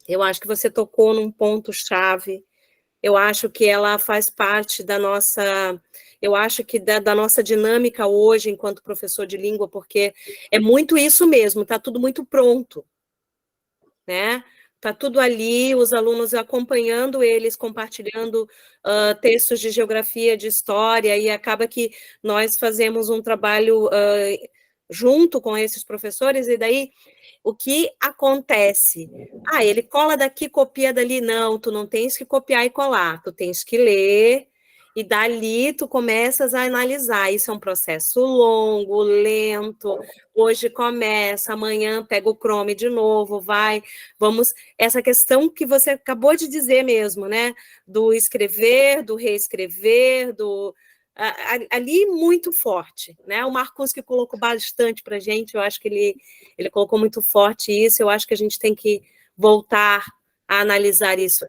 eu acho que você tocou num ponto-chave, eu acho que ela faz parte da nossa... Eu acho que da nossa dinâmica hoje, enquanto professor de língua, porque é muito isso mesmo, está tudo muito pronto, né? Está tudo ali, os alunos acompanhando eles, compartilhando textos de geografia, de história, e acaba que nós fazemos um trabalho junto com esses professores, e daí o que acontece? Ele cola daqui, copia dali. Não, tu não tens que copiar e colar, tu tens que ler... E dali tu começas a analisar. Isso é um processo longo, lento. Hoje começa, amanhã pega o Chrome de novo, vamos... Essa questão que você acabou de dizer mesmo, né? Do escrever, do reescrever, ali muito forte, né? O Marcos que colocou bastante para a gente, eu acho que ele colocou muito forte isso, eu acho que a gente tem que voltar a analisar isso.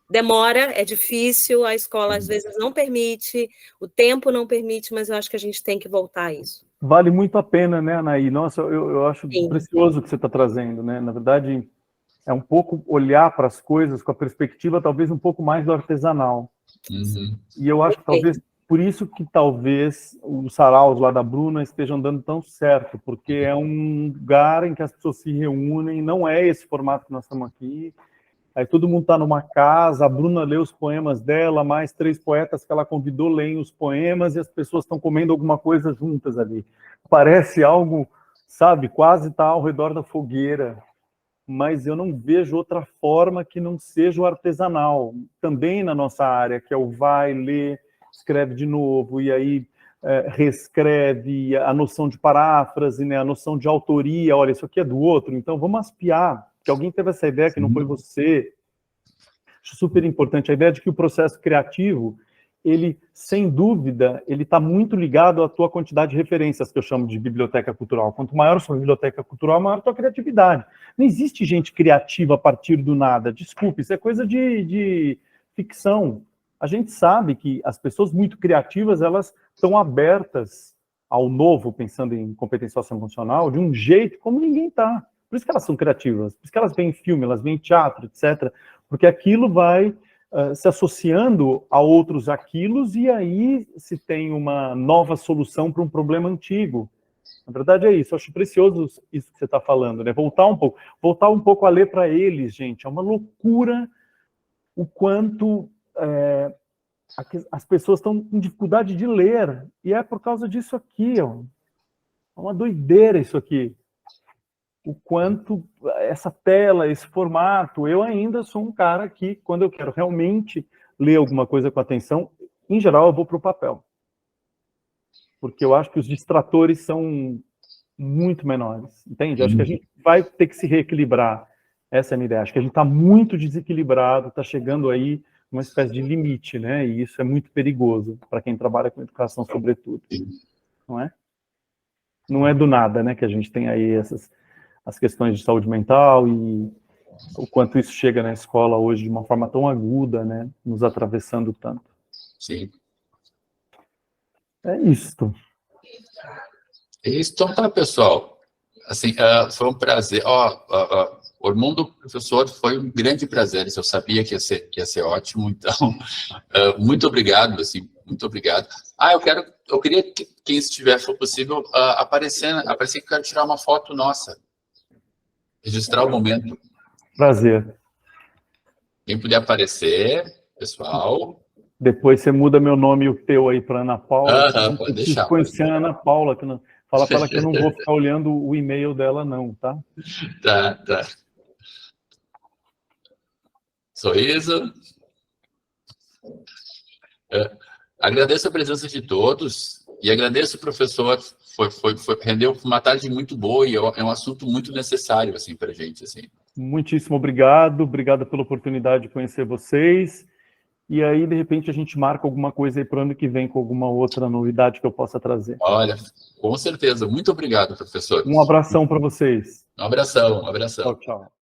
demora, é difícil, a escola às vezes não permite, o tempo não permite, mas eu acho que a gente tem que voltar a isso. Vale muito a pena, né, Anaí? Nossa, eu acho Sim. precioso o que você está trazendo, né? Na verdade, é um pouco olhar para as coisas com a perspectiva talvez um pouco mais do artesanal. E eu acho que talvez por isso que talvez os saraus lá da Bruna estejam dando tão certo, porque é um lugar em que as pessoas se reúnem, não é esse formato que nós estamos aqui. Aí todo mundo está numa casa, a Bruna lê os poemas dela, mais 3 poetas que ela convidou leem os poemas e as pessoas estão comendo alguma coisa juntas ali. Parece algo, sabe, quase está ao redor da fogueira, mas eu não vejo outra forma que não seja o artesanal. Também na nossa área, que é o vai, lê, escreve de novo, e aí reescreve, a noção de paráfrase, né, a noção de autoria, olha, isso aqui é do outro, então vamos aspiar, que alguém teve essa ideia que não foi você. Acho super importante a ideia de que o processo criativo, ele, sem dúvida, ele está muito ligado à tua quantidade de referências, que eu chamo de biblioteca cultural. Quanto maior a sua biblioteca cultural, maior a tua criatividade. Não existe gente criativa a partir do nada. Desculpe, isso é coisa de ficção. A gente sabe que as pessoas muito criativas, elas estão abertas ao novo, pensando em competência socioemocional, de um jeito como ninguém está. Por isso que elas são criativas, por isso que elas veem filme, elas veem teatro, etc. Porque aquilo vai se associando a outros aquilos e aí se tem uma nova solução para um problema antigo. Na verdade é isso, eu acho precioso isso que você está falando, né? Voltar um pouco a ler para eles, gente. É uma loucura o quanto as pessoas estão com dificuldade de ler, e é por causa disso aqui, ó. É uma doideira isso aqui. O quanto essa tela, esse formato, eu ainda sou um cara que, quando eu quero realmente ler alguma coisa com atenção, em geral eu vou para o papel. Porque eu acho que os distratores são muito menores, entende? Acho que a gente vai ter que se reequilibrar. Essa é a minha ideia. Acho que a gente está muito desequilibrado, está chegando aí uma espécie de limite, né? E isso é muito perigoso para quem trabalha com educação, sobretudo. Não é? Não é do nada, né, que a gente tem aí as questões de saúde mental e o quanto isso chega na escola hoje de uma forma tão aguda, né, nos atravessando tanto. Sim. É isto. Então tá, pessoal. Assim, foi um prazer. Ormundo, professor, foi um grande prazer. Eu sabia que ia ser ótimo, então, muito obrigado, assim, muito obrigado. Eu queria que quem estiver, se for possível, aparecer que eu quero tirar uma foto nossa. Registrar o momento. Prazer. Quem puder aparecer, pessoal. Depois você muda meu nome e o teu aí para Ana Paula. Pode deixar. Conhecer a Ana Paula, que não... Fala para ela que eu não vou ficar olhando o e-mail dela, não, tá? Tá. Sorriso. Agradeço a presença de todos e agradeço, professor. Rendeu uma tarde muito boa e é um assunto muito necessário assim, para a gente. Assim. Muitíssimo obrigado. Obrigado pela oportunidade de conhecer vocês. E aí, de repente, a gente marca alguma coisa aí para o ano que vem com alguma outra novidade que eu possa trazer. Olha, com certeza. Muito obrigado, professor. Um abração para vocês. Um abração. Tchau, tchau.